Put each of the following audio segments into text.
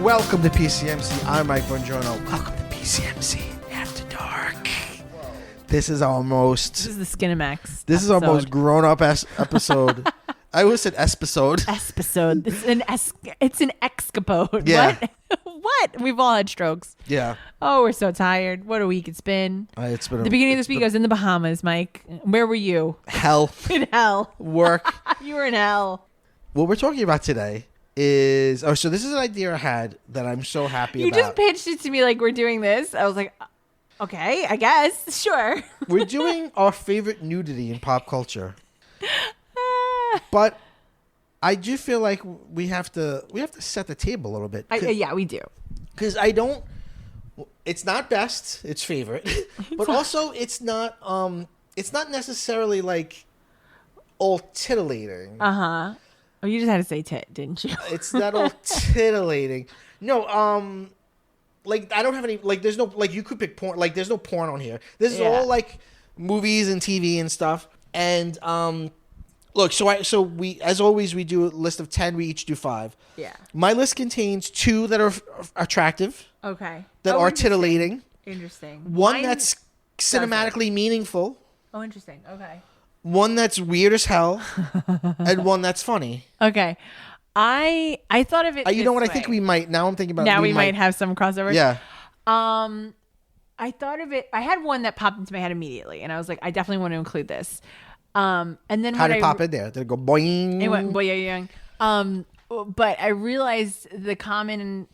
Welcome to PCMC. I'm Mike Bongiorno. Welcome to PCMC After Dark. This is our most... This is the Skinamax. This is our most grown-up episode. I always said episode. Episode. It's an escapade. Yeah. What? We've all had strokes. Yeah. Oh, we're so tired. What a week it's been. It's been the beginning of this week, I was in the Bahamas, Mike. Where were you? Hell. In hell. Work. You were in hell. What we're talking about today is... Oh, so this is an idea I had that I'm so happy about. You just pitched it to me like we're doing this. I was like, okay, I guess. Sure. We're doing our favorite nudity in pop culture. But I do feel like we have to set the table a little bit. Yeah, we do. Because it's not best, it's favorite. But also it's not necessarily like all titillating. Uh-huh. Oh, you just had to say tit, didn't you? It's not all titillating. No, like I don't have any, like there's no, like you could pick porn, like there's no porn on here. This is all like movies and TV and stuff. And look, so we, as always, we do a list of 10. We each do 5. Yeah. My list contains 2 that are attractive. Okay. That are titillating. Interesting. One that's cinematically meaningful. Oh, interesting. Okay. One that's weird as hell, and one that's funny. Okay. I thought of it. You know what? I think we might. Now I'm thinking about. Now we might have some crossover. Yeah. I thought of it. I had one that popped into my head immediately, and I was like, I definitely want to include this. And then how did it pop in there? Did it go boing? It went boing. But I realized the common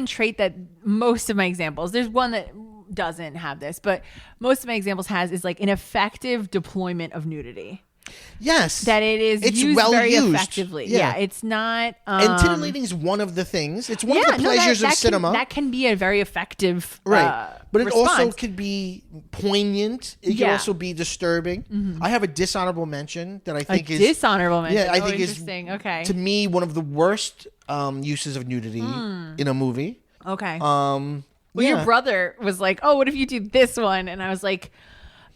trait that most of my examples. There's one that doesn't have this, but most of my examples has is like an effective deployment of nudity. Yes, that it's used well very used. Effectively. Yeah, it's not. And titillating is one of the things. It's one of the pleasures of cinema. That can be a very effective, right? But it response. Also could be poignant. It can also be disturbing. Mm-hmm. I have a dishonorable mention that I think is dishonorable mention. Yeah, I think is okay. To me one of the worst uses of nudity in a movie. Okay. Well, your brother was like, "Oh, what if you do this one?" And I was like,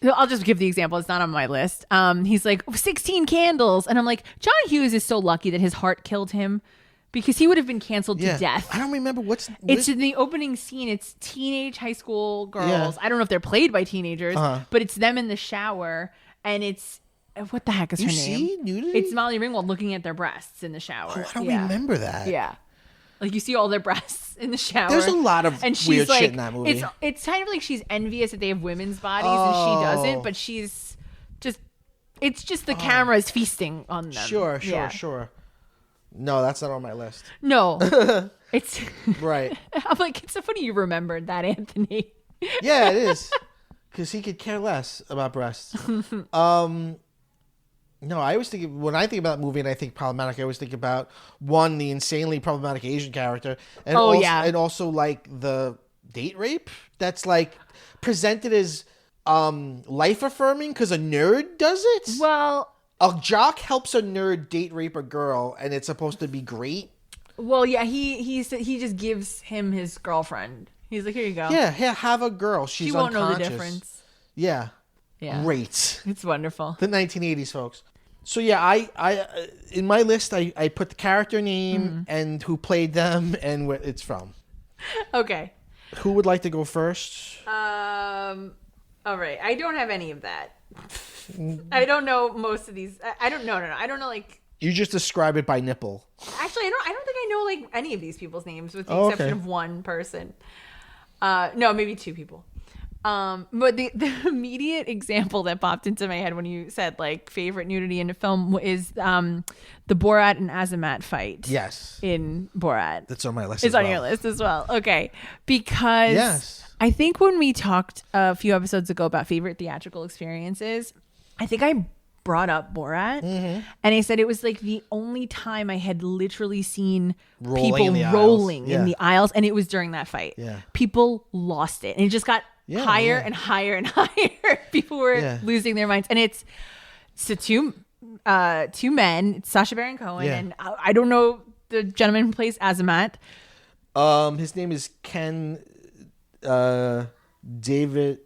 I'll just give the example. It's not on my list. He's like 16 candles. And I'm like, John Hughes is so lucky that his heart killed him because he would have been canceled to death. I don't remember it's in the opening scene. It's teenage high school girls. Yeah. I don't know if they're played by teenagers, but it's them in the shower. And it's, what the heck is her name? See nudity? It's Molly Ringwald looking at their breasts in the shower. Oh, I don't remember that. Yeah. Like you see all their breasts in the shower. There's a lot of weird shit in that movie. It's kind of like she's envious that they have women's bodies and she doesn't, but she's just, it's just the camera is feasting on them. Sure. No, that's not on my list. No. It's right. I'm like, it's so funny you remembered that, Anthony. Yeah, it is. Because he could care less about breasts. No, I always think when I think about that movie and I think problematic, I always think about one, the insanely problematic Asian character, and also like the date rape that's like presented as life affirming because a nerd does it. Well, a jock helps a nerd date rape a girl, and it's supposed to be great. Well, yeah, he just gives him his girlfriend. He's like, here you go. Yeah, have a girl. She won't know the difference. Yeah. Yeah. Great. It's wonderful. The 1980s, folks. So yeah, I in my list I put the character name and who played them and where it's from. Okay. Who would like to go first? All right. I don't have any of that. I don't know most of these. I don't know. No. I don't know like. You just describe it by nipple. Actually, I don't think I know like any of these people's names with the exception of one person. No, maybe 2 people. But the immediate example that popped into my head when you said like favorite nudity in a film is the Borat and Azamat fight. Yes. In Borat. That's on my list. It's on your list as well. Okay. Because I think when we talked a few episodes ago about favorite theatrical experiences, I think I brought up Borat and I said it was like the only time I had literally seen people rolling in the aisles, and it was during that fight. Yeah. People lost it, and it just got higher and higher and higher. People were losing their minds, and it's two men. It's Sacha Baron Cohen, and I don't know the gentleman who plays Azamat. His name is Ken Davidian.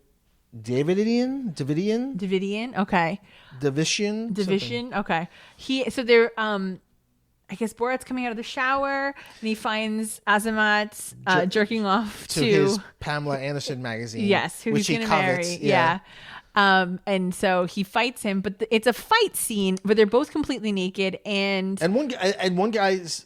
Okay. Division. Okay. I guess Borat's coming out of the shower and he finds Azamat jerking off to his Pamela Anderson magazine. Yes, who which he's going to marry. Yeah. And so he fights him, but it's a fight scene where they're both completely naked and one guy's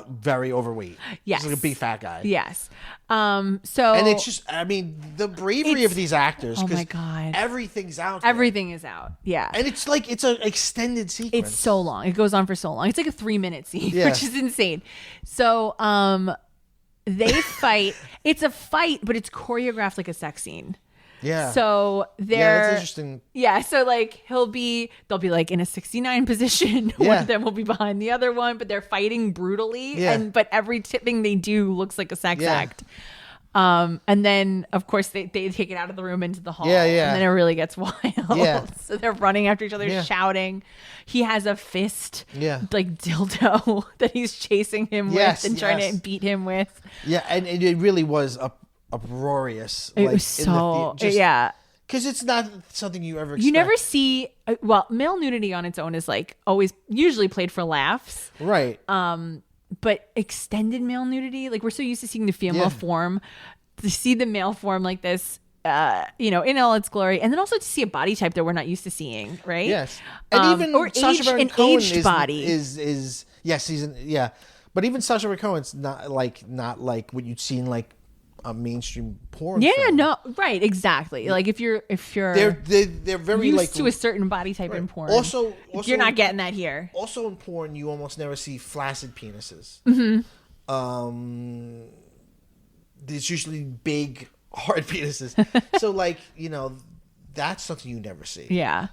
very overweight. Yes, he's like a big fat guy. Yes. And it's just, I mean, the bravery of these actors. Oh my God, everything's out. Everything is out. Yeah, and it's like it's an extended sequence. It's so long. It goes on for so long. It's like a 3-minute scene, which is insane. So they fight. It's a fight, but it's choreographed like a sex scene. Yeah. So that's interesting. Yeah. So like they'll be like in a 69 position. One of them will be behind the other one, but they're fighting brutally. Yeah. But every thing they do looks like a sex act. And then of course they take it out of the room into the hall. Yeah, yeah. And then it really gets wild. Yeah. So they're running after each other, shouting. He has a fist, like dildo that he's chasing him with and trying to beat him with. Yeah, and it really was uproarious. It was so because it's not something you ever expect. You never see male nudity on its own is like always usually played for laughs, right? But extended male nudity, like we're so used to seeing the female form, to see the male form like this, in all its glory, and then also to see a body type that we're not used to seeing, right? Yes, and even or Sacha Baron Cohen aged body is but even Sacha Baron Cohen's not like what you'd see in like a mainstream porn. Yeah, no, right, exactly. Like if you're they're very used like to a certain body type in porn. Also, you're not getting that here. Also in porn, you almost never see flaccid penises. There's usually big, hard penises. So like that's something you never see. Yeah.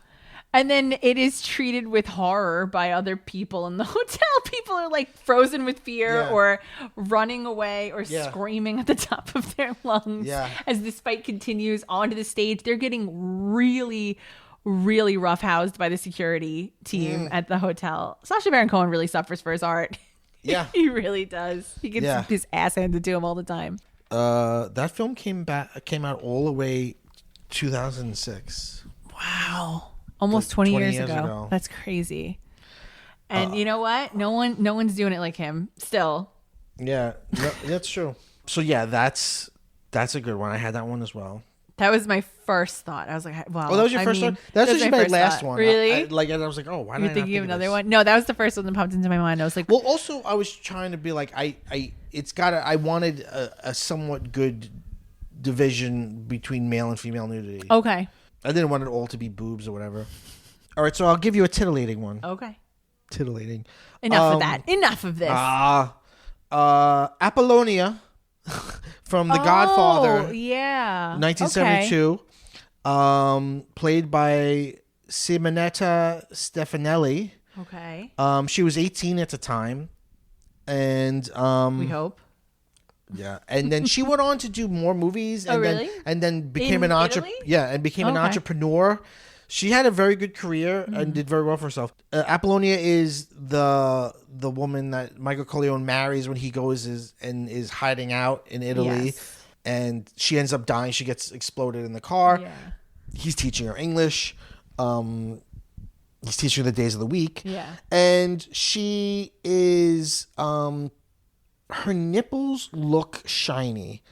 And then it is treated with horror by other people in the hotel. People are like frozen with fear or running away or screaming at the top of their lungs as this fight continues onto the stage. They're getting really, really roughhoused by the security team at the hotel. Sacha Baron Cohen really suffers for his art. Yeah. He really does. He gets his ass handed to him all the time. That film came out all the way 2006. Wow. Almost 20 years ago. That's crazy. And you know what? No one's doing it like him still. Yeah, that's true. So yeah, that's a good one. I had that one as well. That was my first thought. I was like, wow. Oh, that was your first thought? That's actually my last one. Really? I was like, oh, why did I not thinking of another one? No, that was the first one that popped into my mind. I was like, well, also I was trying to be like, I wanted a somewhat good division between male and female nudity. Okay. I didn't want it all to be boobs or whatever. All right, so I'll give you a titillating one. Okay. Titillating. Enough of that. Enough of this. Apollonia from The Godfather. Yeah. 1972. Okay. Played by Simonetta Stefanelli. Okay. She was 18 at the time. And we hope. Yeah, and then she went on to do more movies, and then became an entrepreneur. Yeah, and became an entrepreneur. She had a very good career and did very well for herself. Apollonia is the woman that Michael Corleone marries when he goes is hiding out in Italy, and she ends up dying. She gets exploded in the car. Yeah. He's teaching her English. He's teaching her the days of the week. Yeah, and she is her nipples look shiny.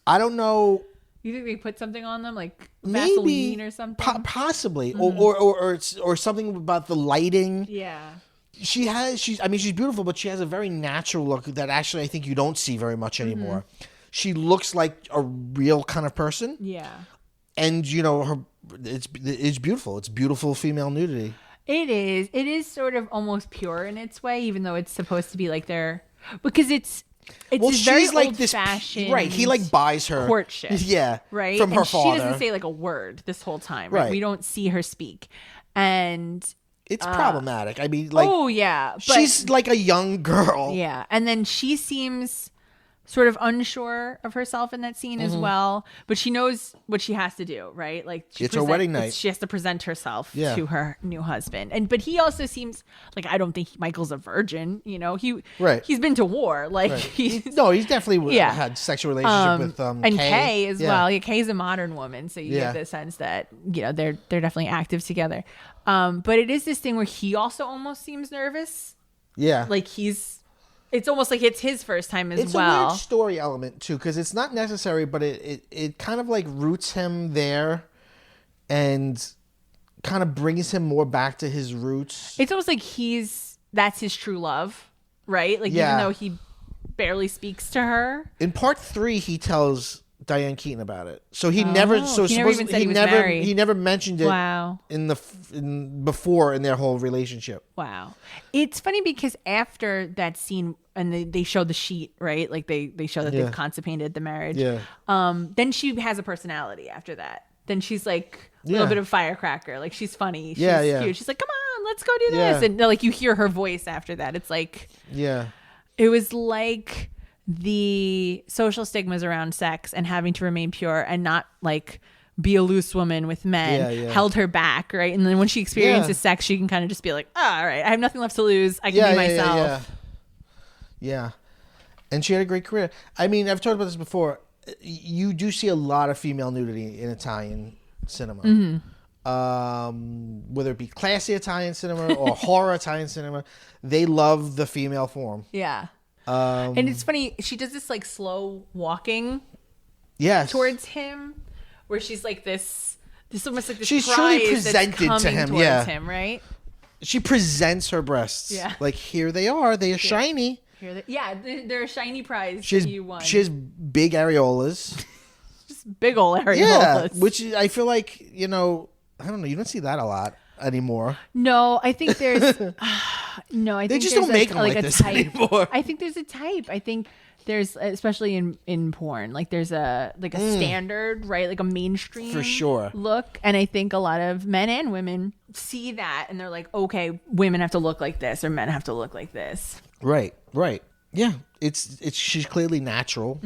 I don't know. You think they put something on them, like Vaseline or something? Possibly, or something about the lighting. Yeah. She's beautiful, but she has a very natural look that actually I think you don't see very much anymore. She looks like a real kind of person. Yeah. And it's beautiful. It's beautiful female nudity. It is. It is sort of almost pure in its way, even though it's supposed to be like because it's very like old-fashioned, right? He like buys her courtship, right, from her father. She doesn't say like a word this whole time, right? We don't see her speak, and it's problematic. I mean, like, oh yeah, but, she's like a young girl, yeah, and then she seems sort of unsure of herself in that scene as well, but she knows what she has to do, right? Like it's her wedding night. She has to present herself to her new husband, but he also seems like, I don't think Michael's a virgin. He's been to war, like he's definitely had sexual relationship with and Kay as well. Yeah, Kay's a modern woman, so you get the sense that they're definitely active together. But it is this thing where he also almost seems nervous Yeah. Like it's almost like it's his first time as well. It's a weird story element too, because it's not necessary, but it kind of like roots him there and kind of brings him more back to his roots. It's almost like that's his true love, right? Like even though he barely speaks to her. In part 3, he tells Diane Keaton about it. So he never even said he was married. He never mentioned it before in their whole relationship. Wow. It's funny because after that scene and they show the sheet, right? Like they show that they've consummated the marriage. Yeah. Then she has a personality after that. Then she's like a little bit of a firecracker. Like she's funny. She's cute. She's like, come on, let's go do this. And like you hear her voice after that. It's like it was like the social stigmas around sex and having to remain pure and not like be a loose woman with men held her back, right? And then when she experiences sex, she can kind of just be like, oh, all right, I have nothing left to lose. I can be myself. Yeah. And she had a great career. I mean, I've talked about this before. You do see a lot of female nudity in Italian cinema. Whether it be classy Italian cinema or horror Italian cinema, they love the female form. Yeah. And it's funny, she does this like slow walking towards him where she's like this almost like this she's truly presented to him him, right? She presents her breasts like, here they are, they are shiny. They're a shiny prize. She has big areolas. Just big old areolas. Which I feel like, I don't know, you don't see that a lot anymore. No, I think there's they just don't make them like this anymore. I think there's a type. I think there's, especially in porn, like there's a standard, right? Like a mainstream for sure look. And I think a lot of men and women see that and they're like, okay, women have to look like this or men have to look like this. Right. Yeah. She's clearly natural.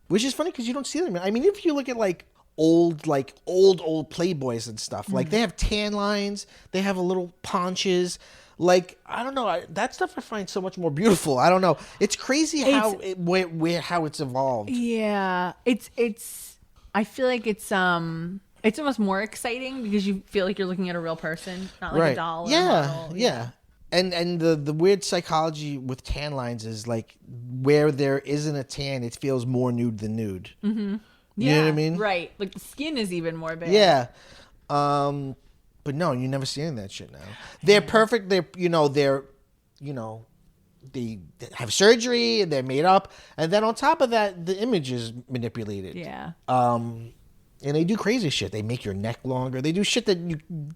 Which is funny because you don't see them. I mean, if you look at like old Playboys and stuff, like they have tan lines, they have a little paunches. Like, I don't know, that stuff I find so much more beautiful. I don't know. It's crazy how it's evolved. Yeah, I feel like it's almost more exciting because you feel like you're looking at a real person, not like a doll. Yeah. And the weird psychology with tan lines is like where there isn't a tan, it feels more nude than nude. Mm-hmm. You know what I mean? Right. Like the skin is even more bare. Yeah. But no, you never see any of that shit now. They're perfect. They have surgery and they're made up. And then on top of that, the image is manipulated. Yeah. And they do crazy shit. They make your neck longer. They do shit that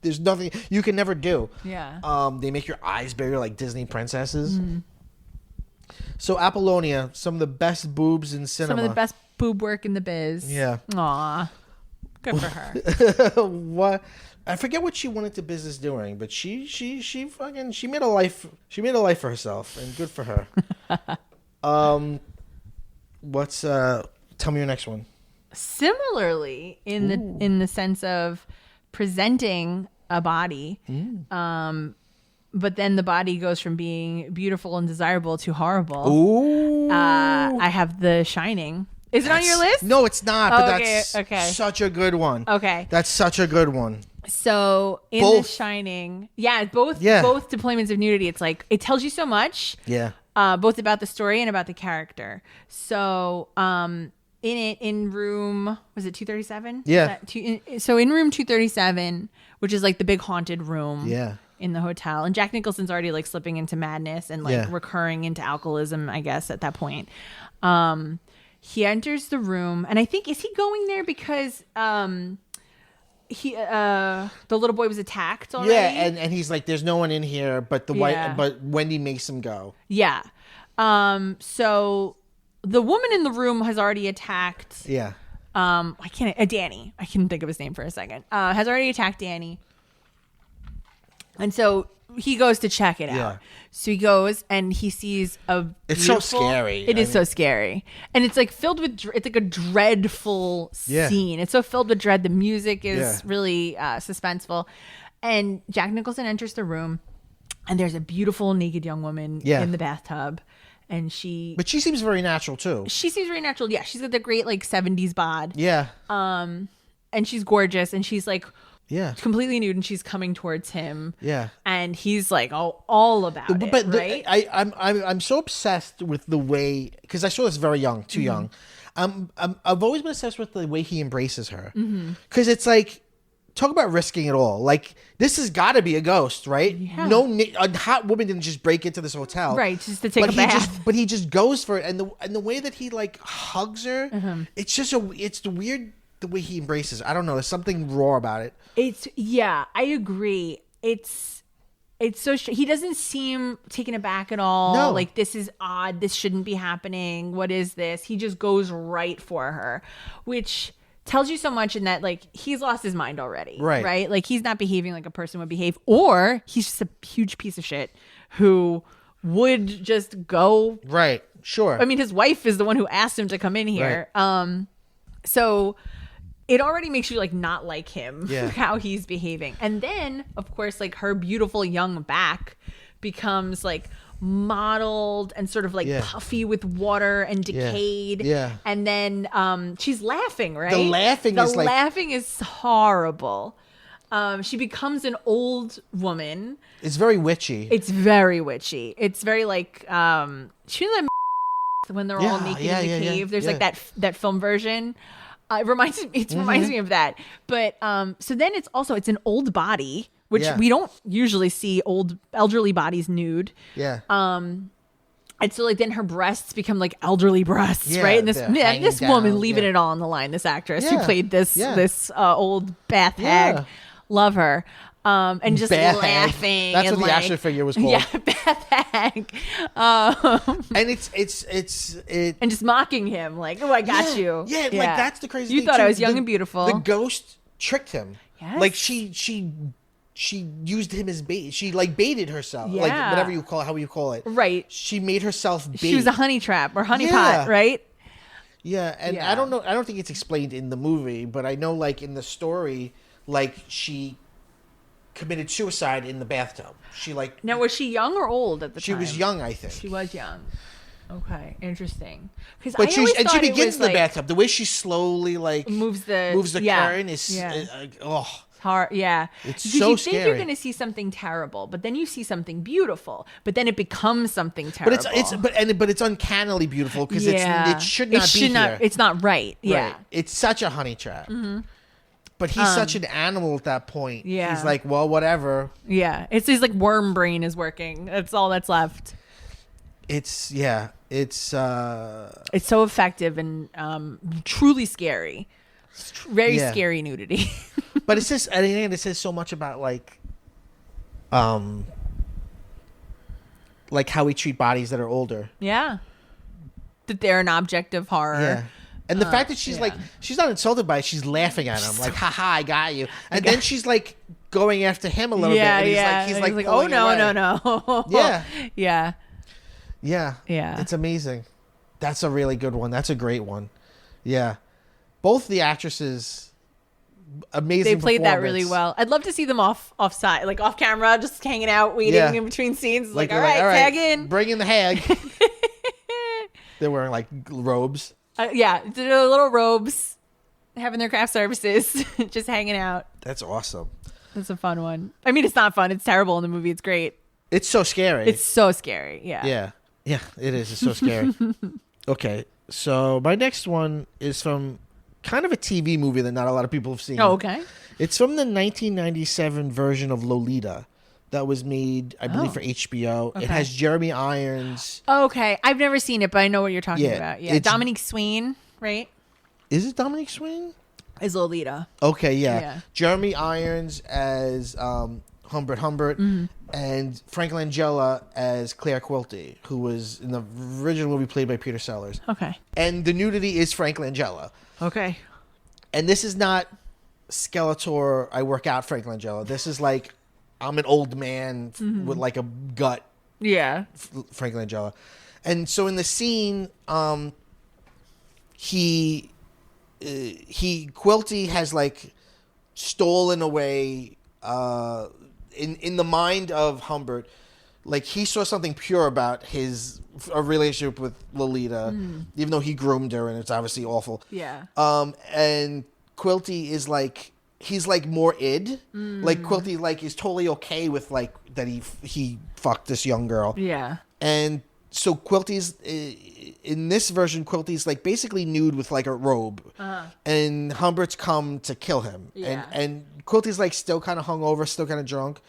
there's nothing you can never do. Yeah. They make your eyes bigger like Disney princesses. Mm-hmm. So Apollonia, some of the best boobs in cinema. Some of the best boob work in the biz. Yeah. Aw. Good for her. What? I forget what she went into business doing, but she made a life. She made a life for herself, and good for her. Tell me your next one. Similarly, in the sense of presenting a body, but then the body goes from being beautiful and desirable to horrible. Ooh. I have The Shining. Is it on your list? No, it's not. But that's such a good one. Okay, that's such a good one. So in The Shining, both deployments of nudity. It's like it tells you so much. Yeah. Both about the story and about the character. So in room, was it 237? Yeah. So in room 237, which is like the big haunted room. Yeah. In the hotel, and Jack Nicholson's already like slipping into madness and like recurring into alcoholism, I guess, at that point. He enters the room, and I think, is he going there because the little boy was attacked already? Yeah, and he's like, there's no one in here, but but Wendy makes him go. Yeah. So the woman in the room has already attacked. Yeah. Danny. I can think of his name for a second. Has already attacked Danny. And so he goes to check it out. So he goes and he sees it's so scary. It is so scary. And it's like filled with, it's like a dreadful scene. It's so filled with dread. The music is really suspenseful. And Jack Nicholson enters the room and there's a beautiful naked young woman in the bathtub. And but she seems very natural too. She seems very natural. Yeah. She's got the great like 70s bod. Yeah. And she's gorgeous. And she's like Yeah. Completely nude, and she's coming towards him. Yeah. And he's like all about it, but right? I'm so obsessed with the way, because I saw this very young, too young. I've always been obsessed with the way he embraces her. Because it's like, talk about risking it all. Like, this has got to be a ghost, right? Yeah. A hot woman didn't just break into this hotel. Right, just to take a bath. But he just goes for it. And the way that he, like, hugs her, it's the weird, the way he embraces her. I don't know. There's something raw about it. I agree. It's so he doesn't seem taken aback at all. No. Like, this is odd. This shouldn't be happening. What is this? He just goes right for her, which tells you so much in that, like, he's lost his mind already. Right? Like, he's not behaving like a person would behave, or he's just a huge piece of shit who would just go. Right. Sure. I mean, his wife is the one who asked him to come in here. Right. So it already makes you, like, not like him for how he's behaving. And then, of course, like, her beautiful young back becomes, like, modeled and sort of, like, puffy with water and decayed. Yeah. And then she's laughing, right? The laughing is horrible. She becomes an old woman. It's very witchy. It's very like she like when they're all naked in the cave. There's like that film version. It reminds me of that. But so then it's an old body, which we don't usually see elderly bodies nude. Yeah. And so, like, then her breasts become like elderly breasts, right? And this woman leaving it all on the line. This actress who played this old bath hag, love her. And just laughing. That's and what the action figure was called. Yeah, bath hag. And it's and just mocking him, like, "Oh, I got you." Yeah, like, that's the crazy thing. You thought I was young and beautiful. The ghost tricked him. Yes. Like, she used him as bait. She, like, baited herself. Yeah. Like, whatever you call it, however you call it. Right. She made herself bait. She was a honey trap or honey pot, right? Yeah, and I don't know. I don't think it's explained in the movie, but I know, like, in the story, like, she committed suicide in the bathtub. She, like... Now, was she young or old at the time? She was young, I think. She was young. Okay, interesting. But she begins in the bathtub. The way she slowly, like, moves the curtain is hard. Yeah, it's because so you scary. think you're going to see something terrible, but then you see something beautiful, but then it becomes something terrible. But it's uncannily beautiful because it should not be here. It's not right. Yeah, it's such a honey trap. Mm-hmm. But he's such an animal at that point. Yeah, he's like, well, whatever. Yeah, it's his, like, worm brain is working. That's all that's left. It's so effective and truly scary. Very scary nudity. But it says so much about, like how we treat bodies that are older. Yeah, that they're an object of horror. Yeah. And the fact that she's like, she's not insulted by it. She's laughing at him, like, haha, I got you. And then she's, like, going after him a little bit. And he's like, oh, no. Yeah. Yeah. Yeah. Yeah. It's amazing. That's a really good one. That's a great one. Yeah. Both the actresses, amazing. They played that really well. I'd love to see them off side, like off camera, just hanging out, waiting in between scenes. Like, all right, tag in. Bring in the hag. They're wearing, like, robes. They're little robes, having their craft services, just hanging out. That's awesome. That's a fun one. I mean, it's not fun. It's terrible in the movie. It's great. It's so scary. It's so scary. Yeah. Yeah. Yeah, it is. It's so scary. Okay. So my next one is from kind of a TV movie that not a lot of people have seen. Oh, okay. It's from the 1997 version of Lolita that was made, I believe, for HBO. Okay. It has Jeremy Irons. Okay. I've never seen it, but I know what you're talking about. Yeah. Dominique Swain, right? Is it Dominique Swain? Is Lolita. Okay, yeah. Jeremy Irons as Humbert, and Frank Langella as Claire Quilty, who was in the original movie played by Peter Sellers. Okay. And the nudity is Frank Langella. Okay. And this is not Skeletor, I work out Frank Langella. This is like, I'm an old man with, like, a gut. Yeah. Frank Langella. And so in the scene, Quilty has, like, stolen away, in the mind of Humbert, like, he saw something pure about a relationship with Lolita, even though he groomed her and it's obviously awful. Yeah. And Quilty is, like, he's like more id. Like Quilty like is totally okay with like that he fucked this young girl. Yeah. And so Quilty's in this version, Quilty's like basically nude with like a robe, and Humbert's come to kill him. Yeah. And Quilty's like still kind of hungover, still kind of drunk.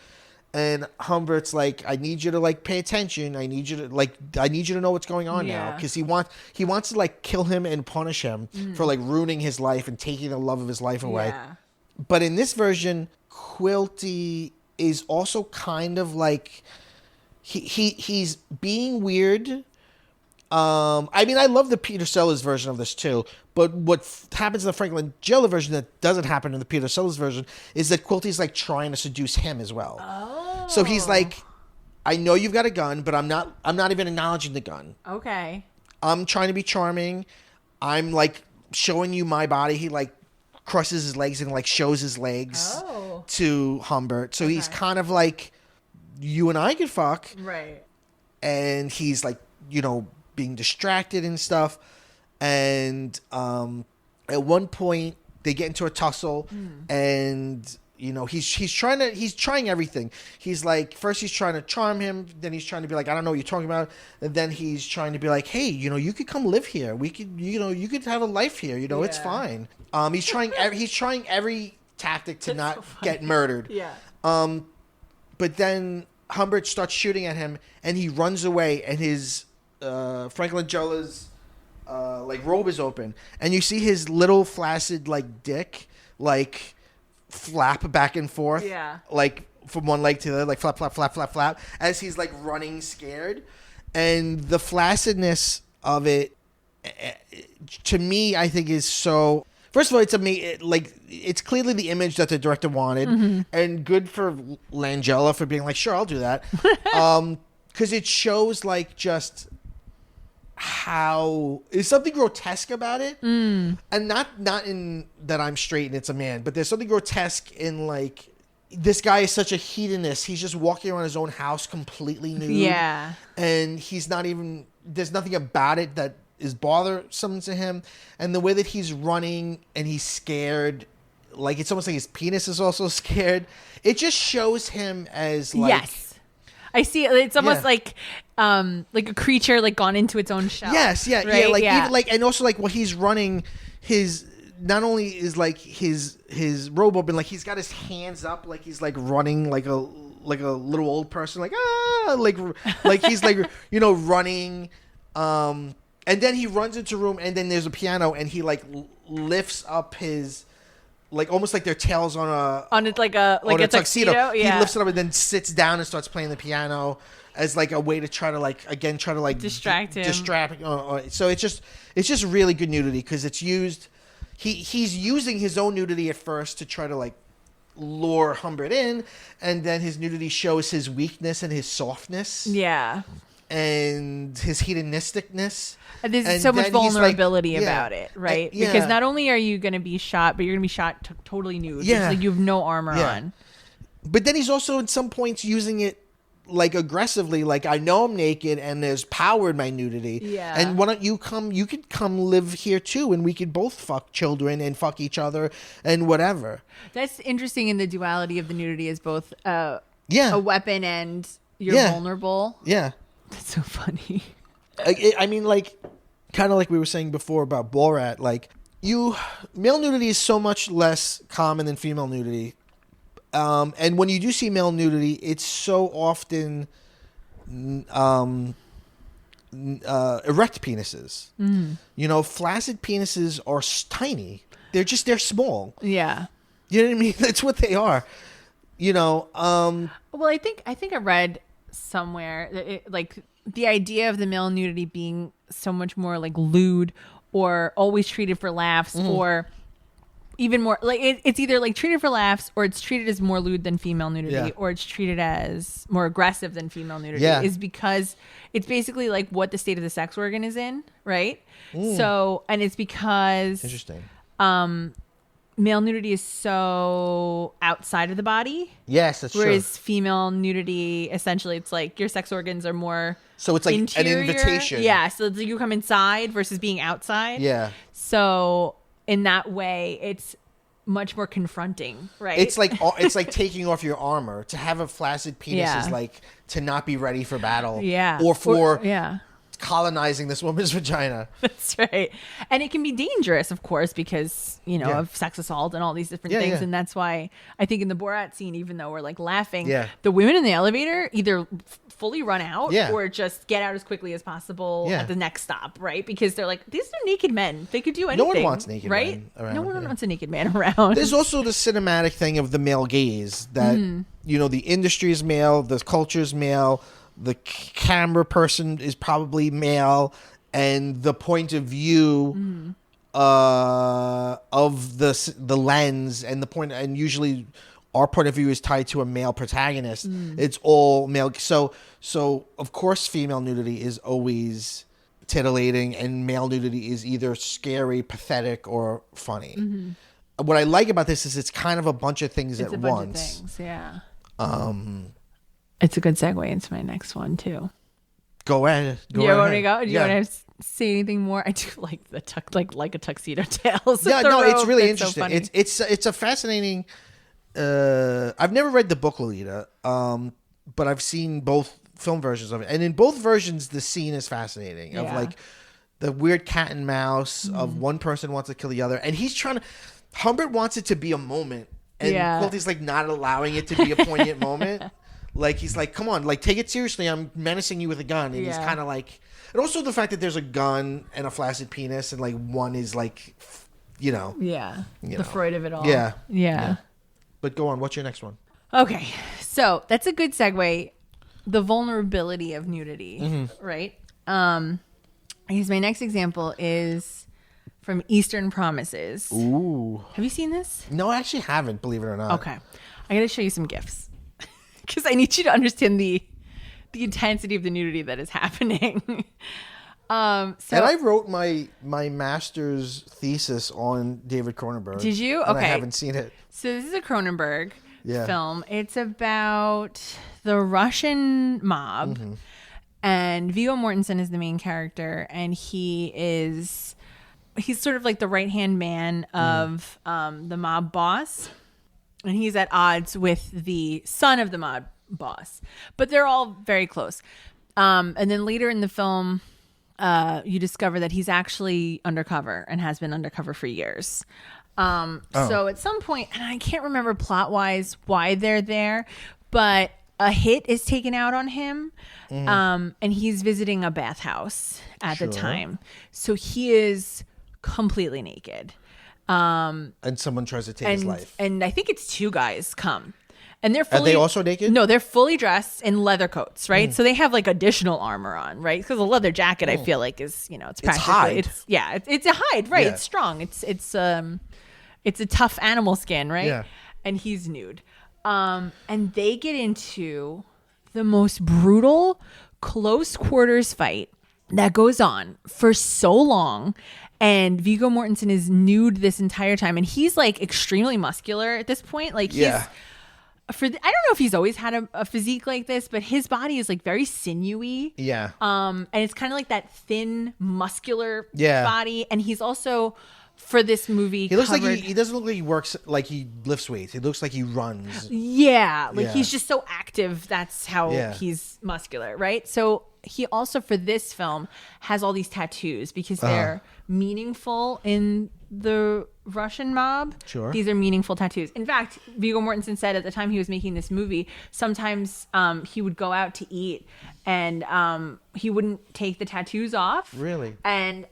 And Humbert's like, I need you to like pay attention. I need you to know what's going on now, because he wants to like kill him and punish him for like ruining his life and taking the love of his life away. Yeah. But in this version, Quilty is also kind of like he's being weird. I mean, I love the Peter Sellers version of this too, but what happens in the Frank Langella version that doesn't happen in the Peter Sellers version is that Quilty's like trying to seduce him as well. Oh. So he's like, I know you've got a gun, but I'm not even acknowledging the gun. Okay. I'm trying to be charming. I'm like showing you my body. He like crosses his legs and like shows his legs to Humbert. So he's kind of like, you and I could fuck. Right. And he's like, being distracted and stuff. And at one point they get into a tussle and he's trying everything. He's like, first he's trying to charm him, then he's trying to be like, I don't know what you're talking about, and then he's trying to be like, hey, you could come live here, we could you could have a life here, it's fine. He's trying every tactic to not get murdered. Yeah. But then Humbert starts shooting at him and he runs away, and his Frank Langella's like robe is open, and you see his little flaccid like dick like flap back and forth, like from one leg to the other, like flap flap flap flap flap, as he's like running scared. And the flaccidness of it, to me, I think is so. First of all, it's clearly the image that the director wanted, and good for Langella for being like, sure, I'll do that, because it shows like just how is something grotesque about it, and not in that I'm straight and it's a man, but there's something grotesque in like, this guy is such a hedonist. He's just walking around his own house completely nude, and he's not even, there's nothing about it that is bothersome to him. And the way that he's running and he's scared, like it's almost like his penis is also scared. It just shows him as like, yes, I see. It's almost like a creature like gone into its own shell. Yes, yeah, right? yeah. Like even like, and also like while he's running, his not only is like his robe open, like he's got his hands up, like he's like running like a little old person, like like he's like running. And then he runs into a room, and then there's a piano, and he like lifts up his, like almost like their tails on a tuxedo. Yeah. He lifts it up and then sits down and starts playing the piano as like a way to try to like distract him. So it's just really good nudity, because it's used. He's using his own nudity at first to try to like lure Humbert in, and then his nudity shows his weakness and his softness. Yeah. And his hedonisticness. There's so much vulnerability about it, right? Because not only are you going to be shot, but you're going to be shot totally nude. Yeah. Like you have no armor on. But then he's also at some points using it like aggressively, like, I know I'm naked and there's power in my nudity. Yeah. And why don't you could come live here too, and we could both fuck children and fuck each other and whatever. That's interesting in the duality of the nudity as both a weapon and you're vulnerable. Yeah. That's so funny. I mean, like, kind of like we were saying before about Borat, like, male nudity is so much less common than female nudity. And when you do see male nudity, it's so often erect penises. Flaccid penises are tiny. They're small. Yeah. You know what I mean? That's what they are. Well, I think I read somewhere that like the idea of the male nudity being so much more like lewd or always treated for laughs, or even more like it's either like treated for laughs, or it's treated as more lewd than female nudity, or it's treated as more aggressive than female nudity, is because it's basically like what the state of the sex organ is in, right? So, and it's because interesting. Male nudity is so outside of the body. Yes, that's true. Whereas female nudity, essentially, it's like your sex organs are more so it's like interior. An invitation. Yeah, so you come inside versus being outside. Yeah. So in that way, it's much more confronting, right? It's like taking off your armor. To have a flaccid penis is like to not be ready for battle. Yeah. Or for colonizing this woman's vagina. That's right. And it can be dangerous, of course, because, of sex assault and all these different things. Yeah. And that's why I think in the Borat scene, even though we're like laughing, the women in the elevator either fully run out or just get out as quickly as possible at the next stop, right? Because they're like, these are naked men. They could do anything. No one wants naked men around. No one wants a naked man around. There's also the cinematic thing of the male gaze that, the industry is male, the culture is male, the camera person is probably male, and the point of view of the lens and the point, and usually our point of view is tied to a male protagonist. It's all male. So of course female nudity is always titillating, and male nudity is either scary, pathetic, or funny. What I like about this is it's kind of a bunch of things at once. It's a good segue into my next one too. Go ahead. Do you want to go? Do you want to say anything more? I do like the like a tuxedo tales. Yeah, no, it's really interesting. So it's a fascinating. I've never read the book Lolita, but I've seen both film versions of it, and in both versions, the scene is fascinating. Of like the weird cat and mouse of one person wants to kill the other, and he's trying to. Humbert wants it to be a moment, and Quilty's like not allowing it to be a poignant moment. Like, he's like, come on, like, take it seriously. I'm menacing you with a gun. And he's kind of like... And also the fact that there's a gun and a flaccid penis and, like, one is, like, Yeah. The Freud of it all. Yeah. But go on. What's your next one? Okay. So, that's a good segue. The vulnerability of nudity, right? Because my next example is from Eastern Promises. Ooh. Have you seen this? No, I actually haven't, believe it or not. Okay. I got to show you some GIFs. Because I need you to understand the intensity of the nudity that is happening. And I wrote my master's thesis on David Cronenberg. Did you? Okay. I haven't seen it. So this is a Cronenberg film. It's about the Russian mob. And Viggo Mortensen is the main character. And he's sort of like the right-hand man of the mob boss. And he's at odds with the son of the mob boss. But they're all very close. And then later in the film, you discover that he's actually undercover and has been undercover for years. So at some point, and I can't remember plot-wise why they're there, but a hit is taken out on him. And he's visiting a bathhouse at the time. So he is completely naked. And someone tries to take his life. And I think it's two guys come. And they're fully... Are they also naked? No, they're fully dressed in leather coats, right? So they have like additional armor on, right? Because a leather jacket, I feel like, is, it's practically... It's hide. It's a hide, right? Yeah. It's strong. It's a tough animal skin, right? Yeah. And he's nude. And they get into the most brutal close quarters fight that goes on for so long. And Viggo Mortensen is nude this entire time. And he's like extremely muscular at this point. Like he's, I don't know if he's always had a physique like this, but his body is like very sinewy. Yeah. And it's kind of like that thin, muscular body. And he's also, for this movie, he looks like he doesn't look like he works, like he lifts weights. He looks like he runs. Yeah. Like he's just so active. That's how he's muscular, right? So he also, for this film, has all these tattoos because they're meaningful in the Russian mob. Sure. These are meaningful tattoos. In fact, Viggo Mortensen said at the time he was making this movie, sometimes he would go out to eat and he wouldn't take the tattoos off. Really? And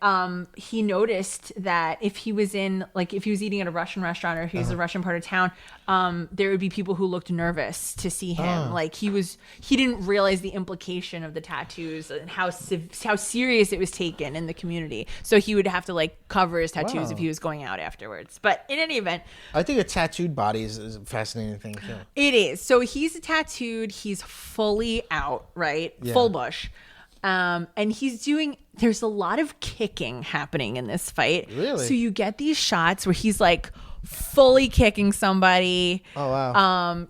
he noticed that if he was eating at a Russian restaurant or if he was in a Russian part of town, there would be people who looked nervous to see him. Like he didn't realize the implication of the tattoos and how serious it was taken in the community. So he would have to like cover his tattoos if he was going out afterwards. But in any event, I think a tattooed body is a fascinating thing too. It is. So he's tattooed. He's fully out, right? Yeah. Full bush. And there's a lot of kicking happening in this fight. Really? So you get these shots where he's like fully kicking somebody. Oh, wow.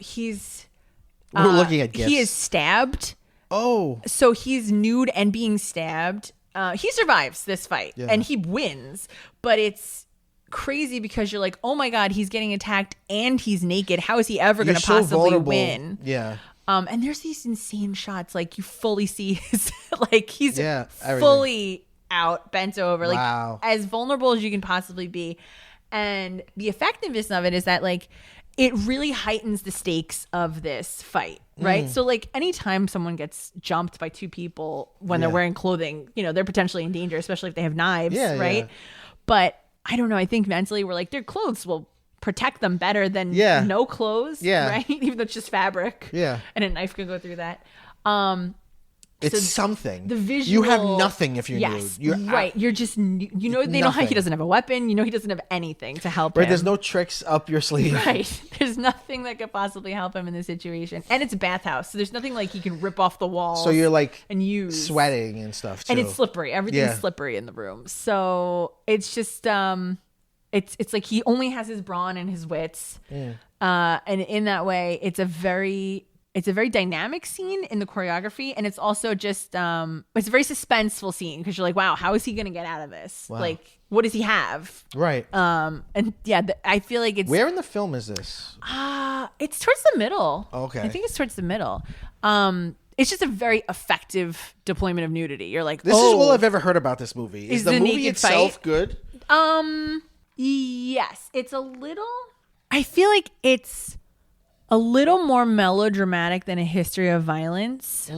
We're looking at gifts. He is stabbed. Oh. So he's nude and being stabbed. He survives this fight and he wins, but it's crazy because you're like, oh my God, he's getting attacked and he's naked. How is he ever going to possibly win? Yeah. And there's these insane shots. Like you fully see his, like he's everything. fully out, bent over, like wow. as vulnerable as you can possibly be. And the effectiveness of it is that like, it really heightens the stakes of this fight, right? So like anytime someone gets jumped by two people when they're wearing clothing, you know, they're potentially in danger, especially if they have knives, right? Yeah. But I don't know. I think mentally we're like, their clothes will protect them better than no clothes, right? Even though it's just fabric, and a knife could go through that. It's something. The visual. You have nothing if you're nude. You're right. You're just, you know, they know how he doesn't have a weapon. You know, he doesn't have anything to help him. There's no tricks up your sleeve. Right. There's nothing that could possibly help him in this situation. And it's a bathhouse. So there's nothing like he can rip off the walls. So you're like and use. Sweating and stuff too. And it's slippery. Everything's slippery in the room. So it's just, it's like he only has his brawn and his wits. And in that way, it's a very dynamic scene in the choreography, and it's also just it's a very suspenseful scene because you're like, wow, how is he gonna get out of this? Wow. Like, what does he have? Right. And I feel like it's where in the film is this? It's towards the middle. Okay. I think it's towards the middle. It's just a very effective deployment of nudity. You're like, this is all I've ever heard about this movie. Is the movie itself good? Yes, it's a little. I feel like it's a little more melodramatic than A History of Violence.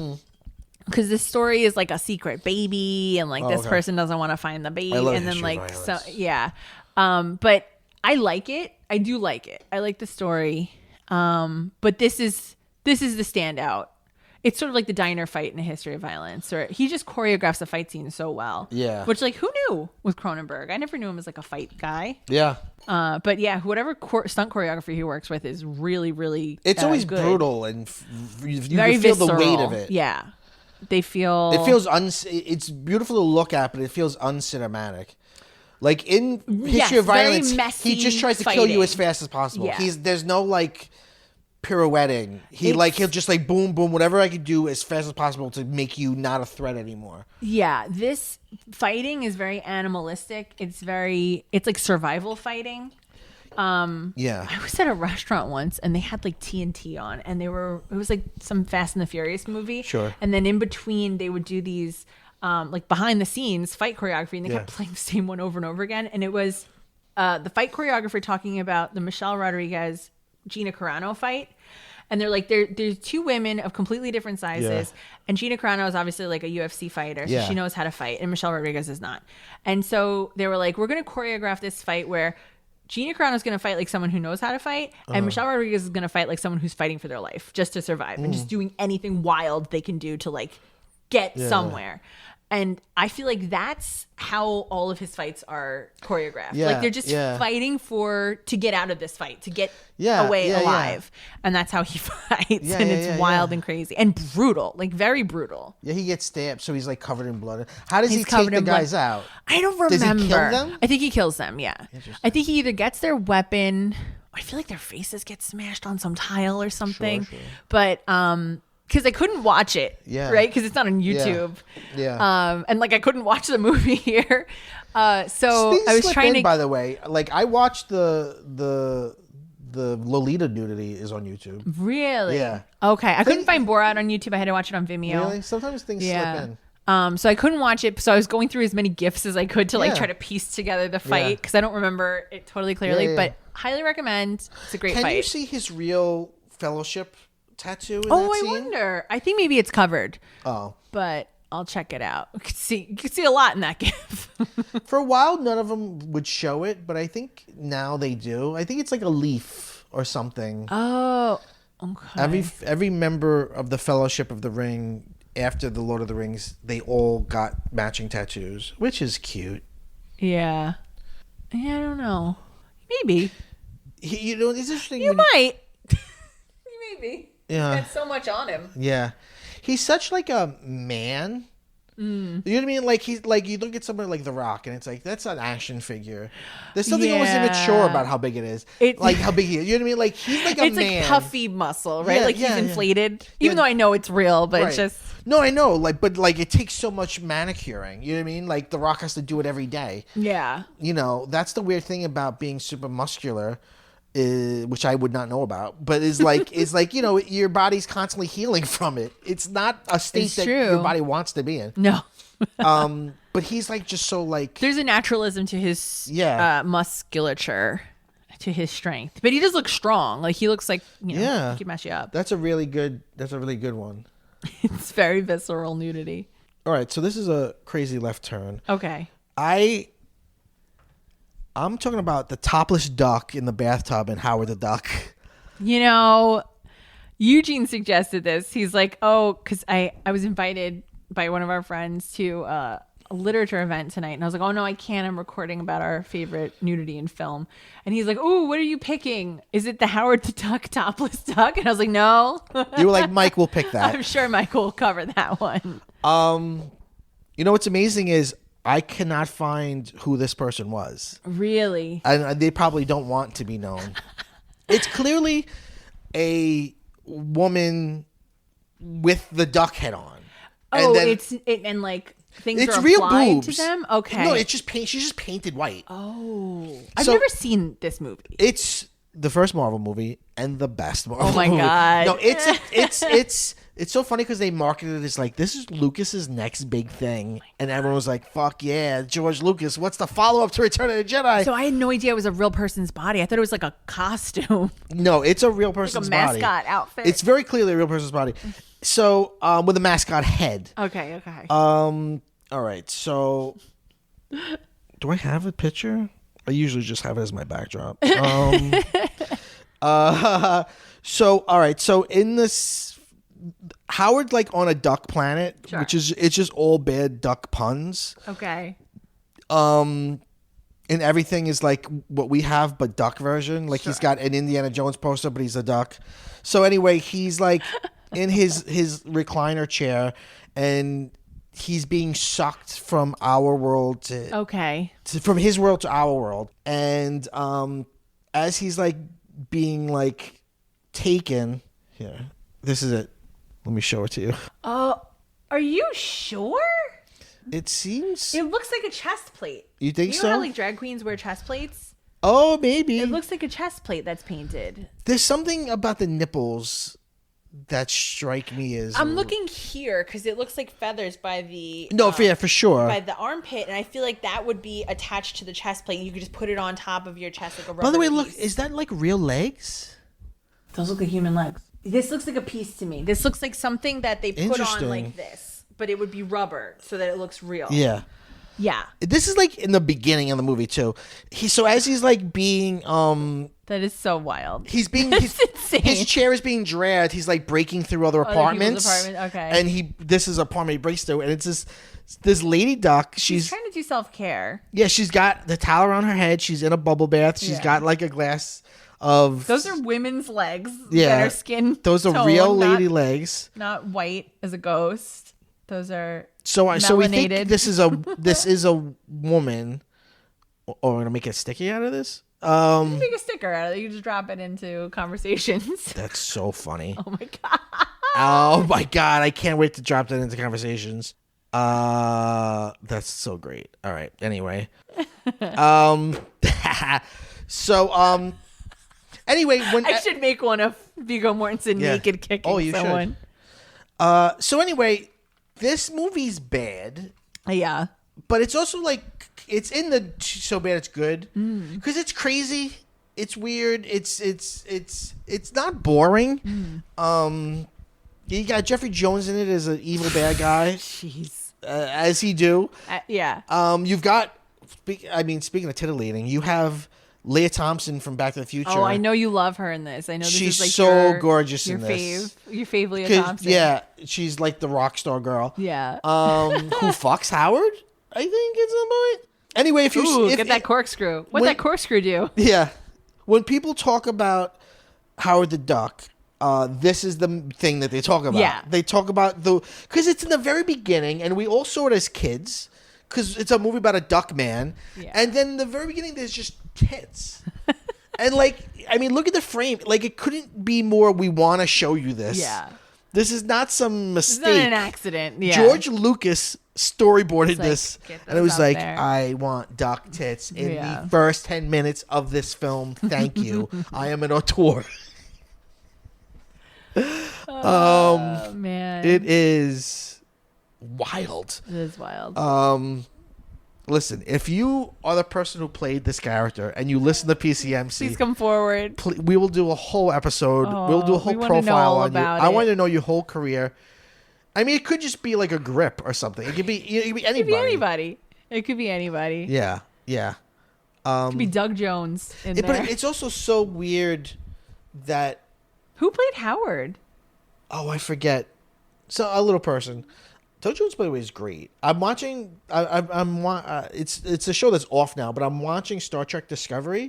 Because this story is like a secret baby, and like this person doesn't want to find the baby, and then like but I like it. I do like it. I like the story. But this is the standout. It's sort of like the diner fight in A History of Violence, or he just choreographs the fight scene so well. Yeah. Which, like, who knew with Cronenberg? I never knew him as like a fight guy. Yeah. But yeah, whatever stunt choreography he works with is really, really. It's always good. Brutal, and you very can feel visceral. the weight of it. Yeah. They feel. It feels it's beautiful to look at, but it feels uncinematic. Like in History of Violence, he just tries to kill you as fast as possible. Yeah. There's no like pirouetting. He'll just like boom, boom, whatever I could do as fast as possible to make you not a threat anymore. Yeah, this fighting is very animalistic. It's like survival fighting. I was at a restaurant once and they had like TNT on, and it was like some Fast and the Furious movie. Sure. And then in between they would do these like behind the scenes fight choreography, and they kept playing the same one over and over again. And it was the fight choreographer talking about the Michelle Rodriguez Gina Carano fight. And they're like, there's two women of completely different sizes. And Gina Carano is obviously like a UFC fighter, so she knows how to fight. And Michelle Rodriguez is not. And so they were like, we're going to choreograph this fight where Gina Carano is going to fight like someone who knows how to fight. And Michelle Rodriguez is going to fight like someone who's fighting for their life just to survive and just doing anything wild they can do to like get somewhere. And I feel like that's how all of his fights are choreographed. Like they're just fighting to get out of this fight, to get away alive. And that's how he fights. And it's wild and crazy and brutal, like very brutal. Yeah, he gets stabbed, so he's like covered in blood. How does he take the guys out? I don't remember. Does he kill them? I think he kills them, yeah. I think he either gets their weapon. I feel like their faces get smashed on some tile or something. Sure. But because I couldn't watch it, right? Because it's not on YouTube. Yeah. And like I couldn't watch the movie here, so I was trying to. By the way, like I watched the Lolita nudity is on YouTube. Really? Yeah. Okay, I couldn't find Borat on YouTube. I had to watch it on Vimeo. Really? Sometimes things slip in. So I couldn't watch it. So I was going through as many GIFs as I could to like try to piece together the fight because I don't remember it totally clearly. But highly recommend. It's a great fight. Can you see his real Fellowship tattoo in that scene? I wonder. I think maybe it's covered. But I'll check it out. You can see a lot in that GIF. For a while, none of them would show it, but I think now they do. I think it's like a leaf or something. Oh, okay. Every member of the Fellowship of the Ring after the Lord of the Rings, they all got matching tattoos, which is cute. Yeah. I don't know. Maybe. It's interesting. You might. Maybe. Yeah. He's got so much on him. Yeah. He's such like a man. You know what I mean? Like he's like, you look at somebody like The Rock, and it's like that's an action figure. There's something almost immature about how big it is. Like how big he is. You know what I mean? Like he's like a man. It's like puffy muscle, right? Like he's inflated. Even though I know it's real, but it's just. No, I know. Like, but like it takes so much manicuring. You know what I mean? Like The Rock has to do it every day. Yeah. You know, that's the weird thing about being super muscular. Which I would not know about, but is like you know, your body's constantly healing from it. It's not a state that your body wants to be in. No. But he's like just so like there's a naturalism to his musculature, to his strength, but he does look strong. Like he looks like he could mess you up. That's a really good one. It's very visceral nudity. All right, so this is a crazy left turn. Okay. I'm talking about the topless duck in the bathtub in Howard the Duck. You know, Eugene suggested this. He's like, oh, because I was invited by one of our friends to a literature event tonight. And I was like, oh, no, I can't. I'm recording about our favorite nudity in film. And he's like, oh, what are you picking? Is it the Howard the Duck topless duck? And I was like, no. You were like, Mike will pick that. I'm sure Mike will cover that one. You know what's amazing is I cannot find who this person was. Really? And they probably don't want to be known. It's clearly a woman with the duck head on. Oh, and like things it's are real applied boobs. to them? Okay. No, it's just paint. She's just painted white. Oh. I've never seen this movie. It's the first Marvel movie and the best Marvel movie. Oh my God. No, it's so funny because they marketed it as like, this is Lucas's next big thing. And everyone was like, fuck yeah, George Lucas. What's the follow-up to Return of the Jedi? So I had no idea it was a real person's body. I thought it was like a costume. No, it's a real person's like a body. mascot outfit. It's very clearly a real person's body. So, with a mascot head. Okay. All right, so do I have a picture? I usually just have it as my backdrop. So all right, so in this Howard like on a duck planet, which is it's just all bad duck puns. Okay. And everything is like what we have but duck version. Like he's got an Indiana Jones poster, but he's a duck. So anyway, he's like in his recliner chair and he's being sucked from our world from his world to our world. And as he's like being like taken here, this is it. Let me show it to you. Are you sure? It seems it looks like a chest plate. You think so? You know how like drag queens wear chest plates? Oh, maybe. It looks like a chest plate that's painted. There's something about the nipples that strike me as I'm looking here because it looks like feathers by the for sure by the armpit, and I feel like that would be attached to the chest plate. You could just put it on top of your chest like a rubber By the way, piece. look, is that like real legs? Those look like human legs. This looks like a piece to me. This looks like something that they put on like this, but it would be rubber so that it looks real. Yeah. This is like in the beginning of the movie too. As he's like being that is so wild. He's being insane. His chair is being dragged. He's like breaking through other apartments. Okay. And this is an apartment he breaks through, and it's this lady duck. She's trying to do self-care. Yeah, she's got the towel around her head. She's in a bubble bath. She's got like a glass of. Those are women's legs. Yeah, that are skin. Those are real lady legs. Not white as a ghost. Those are. So we think this is a woman. Oh, we're gonna make a sticky out of this. You can make a sticker out of it. You just drop it into conversations. That's so funny. Oh my god. Oh my god! I can't wait to drop that into conversations. That's so great. All right. Anyway, so anyway, when I should make one of Viggo Mortensen naked kicking someone. Should. So anyway, this movie's bad. Yeah. But it's also like it's in the so bad it's good because it's crazy, it's weird, it's not boring. You got Jeffrey Jones in it as an evil bad guy. Jeez, as he do. Yeah. You've got. Speaking of titillating, you have Leah Thompson from Back to the Future. Oh, I know you love her in this. I know this she's is like so gorgeous in this. Your fave Leah Thompson. Yeah, she's like the rock star girl. Yeah. Who fucks Howard? I think at some point. Anyway, if get that corkscrew. What'd that corkscrew do? Yeah. When people talk about Howard the Duck, this is the thing that they talk about. Yeah. They talk about because it's in the very beginning, and we all saw it as kids, because it's a movie about a duck man. Yeah. And then in the very beginning, there's just tits. And, like, I mean, look at the frame. Like, it couldn't be more, we want to show you this. Yeah. This is not some mistake. It's not an accident. Yeah. George Lucas storyboarded this, and it was like, there. I want duck tits in the first 10 minutes of this film. Thank you. I am an auteur. Oh, man. It is wild. It is wild. Listen, if you are the person who played this character and you listen to PCMC, please come forward. We will do a whole episode. We'll do a whole profile on you. I want to know your whole career. I mean, it could just be like a grip or something. It could be anybody. It could be anybody. It could be anybody. Yeah, yeah. It could be Doug Jones in there. But it's also so weird that... Who played Howard? Oh, I forget. So a little person. Doug Jones, by the way, is great. I'm watching. It's a show that's off now, but I'm watching Star Trek Discovery,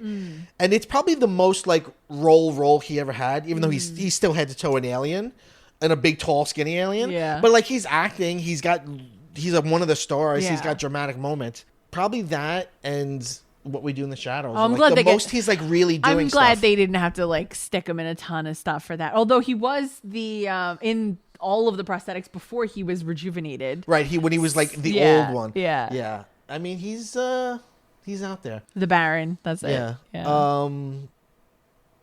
and it's probably the most like role he ever had. Even though he's still head to toe an alien, and a big, tall, skinny alien. Yeah. But like he's acting. He's one of the stars. Yeah. He's got dramatic moments. Probably that and What We Do in the Shadows. I'm glad he's like really doing. I'm glad they didn't have to like stick him in a ton of stuff for that. Although he was in all of the prosthetics before he was rejuvenated. Right, when he was like the old one. Yeah. Yeah. I mean, he's out there. The Baron, that's it. Yeah.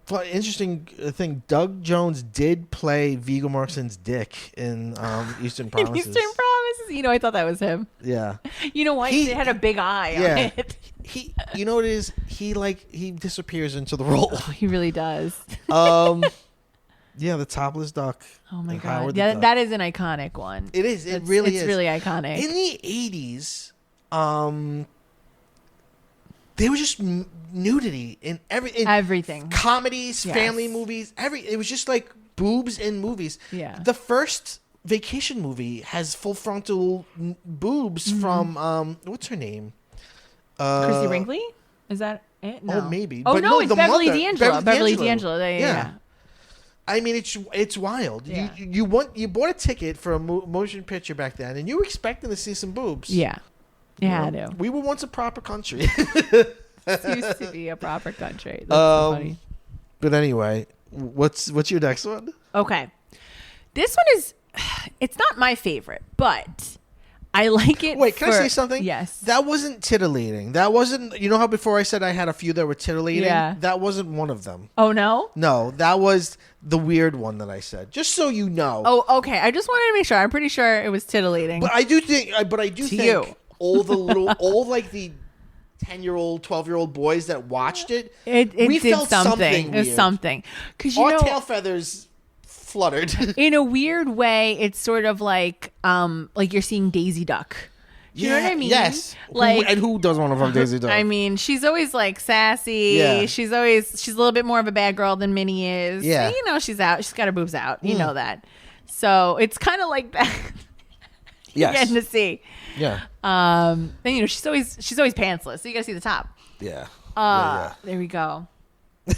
But interesting thing, Doug Jones did play Viggo Mortensen's dick in Eastern Promises. Eastern Promises. I thought that was him. Yeah. You know why? He had a big eye on it. You know what it is? He disappears into the role. Oh, he really does. Yeah, the topless duck. Oh my god! Yeah, that is an iconic one. It is. It's really iconic. In the 80s, there was just nudity in everything. Comedies, family movies, it was just like boobs in movies. Yeah. The first vacation movie has full frontal boobs from what's her name? Christy Brinkley? Is that it? No. Oh, maybe. Oh, but no, it's Beverly D'Angelo. Beverly D'Angelo. Yeah. I mean, it's wild. Yeah. You bought a ticket for a motion picture back then, and you were expecting to see some boobs. Yeah. Yeah, I do. We were once a proper country. It used to be a proper country. That's so funny. But anyway, what's your next one? Okay. This one is, it's not my favorite, but I like it. Wait, can I say something? Yes. That wasn't tittillating. That wasn't, you know how before I said I had a few that were titillating? Yeah. That wasn't one of them. Oh, no? No, that was the weird one that I said. Just so you know. Oh, okay. I just wanted to make sure. I'm pretty sure it was titillating. But I do think, all like the 10-year-old, 12-year-old boys that watched it, we did felt something weird. It's something. Because our tail feathers fluttered. In a weird way, it's sort of like you're seeing Daisy Duck. Do you know what I mean? Yes. Like, who doesn't want to fuck Daisy Duck? I mean, she's always like sassy. Yeah. She's a little bit more of a bad girl than Minnie is. Yeah. She's out. She's got her boobs out. You know that. So it's kind of like that. Yes. Getting to see. Yeah. And she's always pantsless, so you gotta see the top. Yeah. There we go.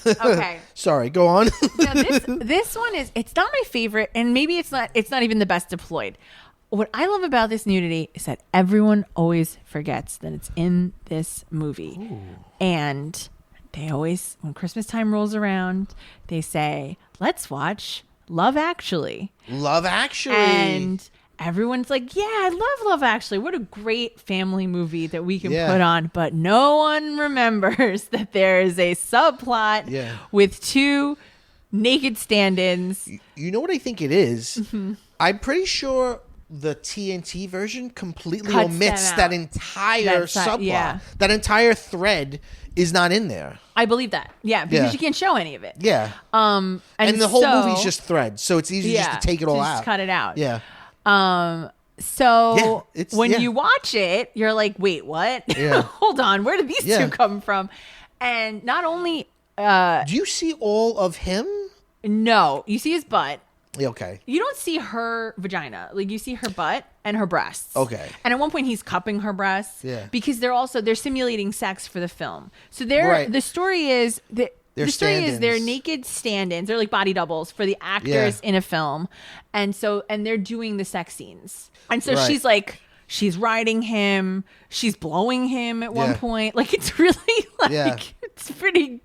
Okay. Sorry, go on. Now this one it's not my favorite, and maybe it's not even the best deployed. What I love about this nudity is that everyone always forgets that it's in this movie. Ooh. And they always, when Christmas time rolls around, they say, let's watch Love Actually. Love Actually. And everyone's like, yeah, I love Love Actually. What a great family movie that we can put on. But no one remembers that there is a subplot with two naked stand-ins. You know what I think it is? Mm-hmm. I'm pretty sure the TNT version completely omits that entire subplot. Yeah. That entire thread is not in there. I believe that. Yeah, because you can't show any of it. Yeah. And the whole movie's just threads, so it's easy just to take it all out. Just cut it out. Yeah. So when you watch it, you're like, wait, what? Yeah. Hold on, where did these two come from? And not only do you see all of him? No, you see his butt. Okay. You don't see her vagina. Like, you see her butt and her breasts. Okay. And at one point he's cupping her breasts. Yeah. Because they're simulating sex for the film. So the story is that the story is they're naked stand-ins. They're like body doubles for the actors in a film. And they're doing the sex scenes. And so she's like, she's riding him. She's blowing him at one point. Like, it's really like, it's pretty,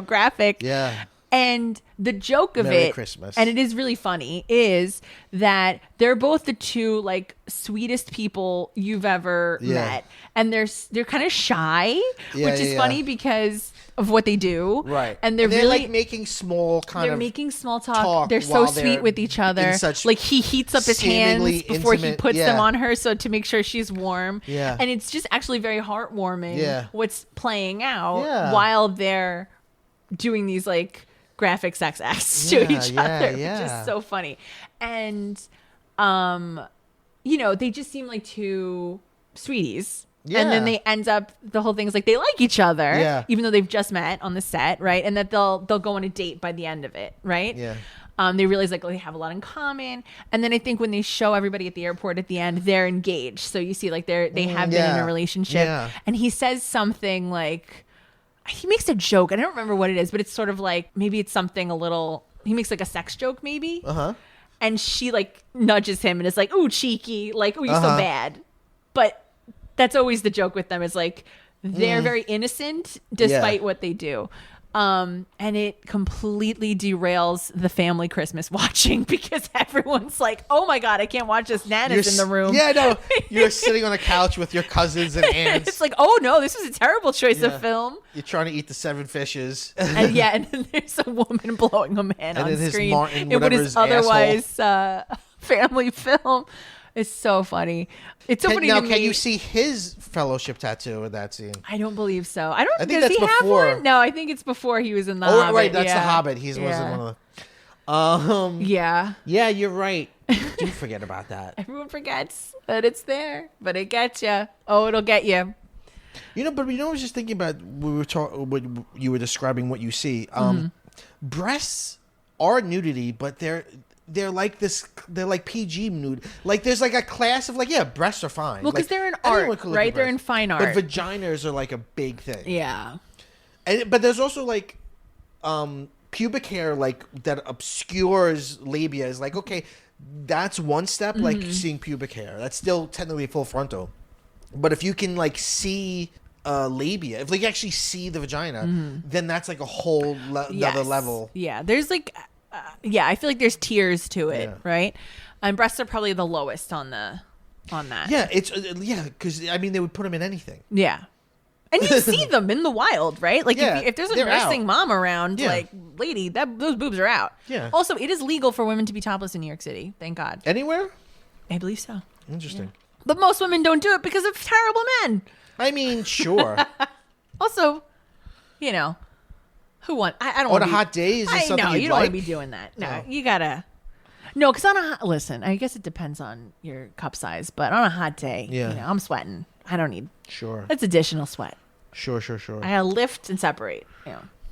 graphic. Yeah. And the joke of Merry Christmas. And it is really funny, is that they're both the two like sweetest people you've ever met, and they're kind of shy, which is funny because of what they do, right? And they're really like making small talk. They're so sweet with each other. Like he heats up his hands before he puts them on her, so to make sure she's warm. Yeah, and it's just actually very heartwarming. Yeah, what's playing out while they're doing these like graphic sex acts to each other, which is so funny. And they just seem like two sweeties. And then they end up, the whole thing's like they like each other, even though they've just met on the set, right? And that they'll go on a date by the end of it, right? They realize like they have a lot in common. And then I think when they show everybody at the airport at the end, they're engaged. So you see like they have been in a relationship. And he says something like, he makes a joke. I don't remember what it is, but it's sort of like, maybe it's something a little, he makes like a sex joke maybe. And she like nudges him and is like, ooh, cheeky. Like, ooh, you're so bad. But that's always the joke with them, is like, they're very innocent despite what they do. And it completely derails the family Christmas watching, because everyone's like, oh my God, I can't watch this. Nana's in the room. Yeah, no, you're sitting on a couch with your cousins and aunts. It's like, oh no, this was a terrible choice of film. You're trying to eat the 7 fishes. And and then there's a woman blowing a man on screen. In what is otherwise family film. It's so funny. It's so funny to me. Can you see his fellowship tattoo in that scene? I don't believe so. I think does he before. Have one? No, I think it's before he was in the Hobbit. Oh, right, that's the Hobbit. He was in one of the... Yeah, you're right. Do forget about that. Everyone forgets that it's there, but it gets you. Oh, it'll get you. I was just thinking about when you were describing what you see. Breasts are nudity, but they're like this. They're like PG nude. Like there's like a class of like, breasts are fine. Well, because they're in art, right? They're in fine art. But vaginas are like a big thing. Yeah. But there's also like pubic hair, like that obscures labia. Is like, okay, that's one step. Like seeing pubic hair, that's still technically full frontal. But if you can like see labia, if like you actually see the vagina, then that's like a whole other level. Yeah, there's like. I feel like there's tiers to it, right? And breasts are probably the lowest on that. Yeah, it's because they would put them in anything. Yeah, and you see them in the wild, right? Like if there's a nursing mom around, like lady, those boobs are out. Yeah. Also, it is legal for women to be topless in New York City. Thank God. Anywhere? I believe so. Interesting. Yeah. But most women don't do it because of terrible men. I mean, sure. Also, who won? I don't. On a hot day, is this something you don't want to be doing that. No, you gotta. No, because listen. I guess it depends on your cup size, but on a hot day, I'm sweating. I don't need. Sure. That's additional sweat. Sure. I gotta lift and separate.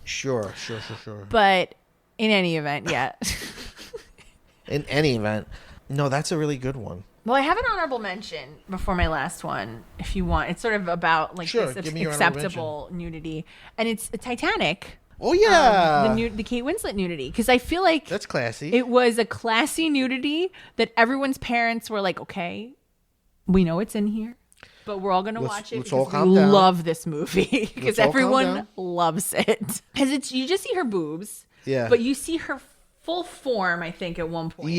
Sure. But in any event, In any event, no, that's a really good one. Well, I have an honorable mention before my last one, if you want. It's sort of about like this acceptable nudity, and it's Titanic. Oh yeah, the Kate Winslet nudity, because I feel like that's classy. It was a classy nudity that everyone's parents were like, okay, we know it's in here, but we're all gonna watch it because we love this movie because everyone loves it. Because you just see her boobs, but you see her full form. I think at one point,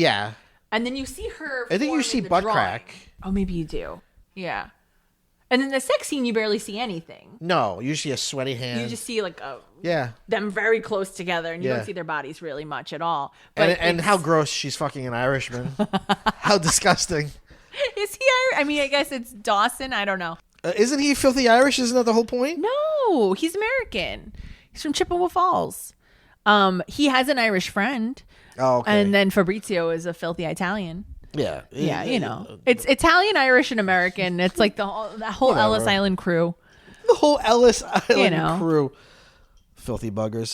and then you see her. I think you see butt crack. Oh, maybe you do. Yeah. And then the sex scene, you barely see anything. No, you see a sweaty hand. You just see like them very close together, and you don't see their bodies really much at all. But and how gross she's fucking an Irishman. How disgusting. Is he Irish? I mean, I guess it's Dawson. I don't know. Isn't he filthy Irish? Isn't that the whole point? No, he's American. He's from Chippewa Falls. He has an Irish friend. Oh, okay. And then Fabrizio is a filthy Italian. Yeah, it's Italian, Irish, and American. It's like the whole Ellis Island crew. The whole Ellis Island crew, filthy buggers.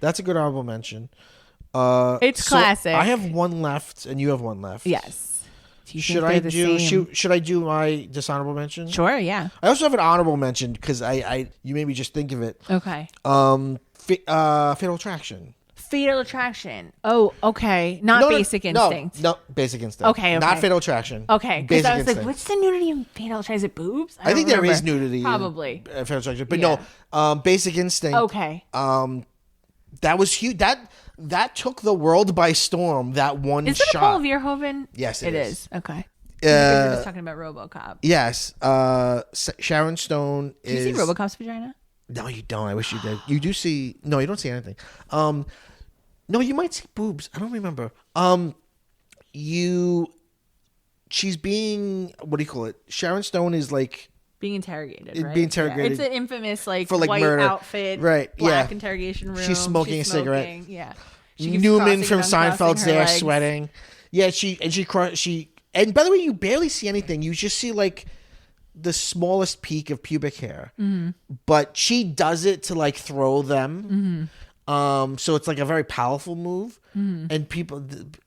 That's a good honorable mention. It's classic. I have one left, and you have one left. Yes. Should I do my dishonorable mention? Sure, yeah. I also have an honorable mention because you made me just think of it. Okay. Fatal Attraction. Fatal Attraction. Oh, okay. Not Basic Instinct. No, Basic Instinct. Okay. Not Fatal Attraction. Okay. Because I was like, what's the nudity in Fatal Attraction? Is it boobs? I think there is nudity. Probably. In Fatal Attraction. But no, Basic Instinct. Okay. That was huge. That took the world by storm, that one shot. Is it a Paul Verhoeven? Yes, it is. Okay. We're just talking about RoboCop. Yes. Sharon Stone is... Do you see RoboCop's vagina? No, you don't. I wish you did. You do see... No, you don't see anything. No, you might see boobs. I don't remember. She's being... What do you call it? Sharon Stone is like... Being interrogated, right? Being interrogated. Yeah. It's an infamous, like, for, like, white murder. Outfit, right? Black interrogation room. She's smoking a cigarette. Yeah. Newman from Seinfeld's there, legs. sweating. Yeah, and by the way, you barely see anything. You just see like the smallest peak of pubic hair. Mm-hmm. But she does it to like throw them. Mm-hmm. So it's like a very powerful move, and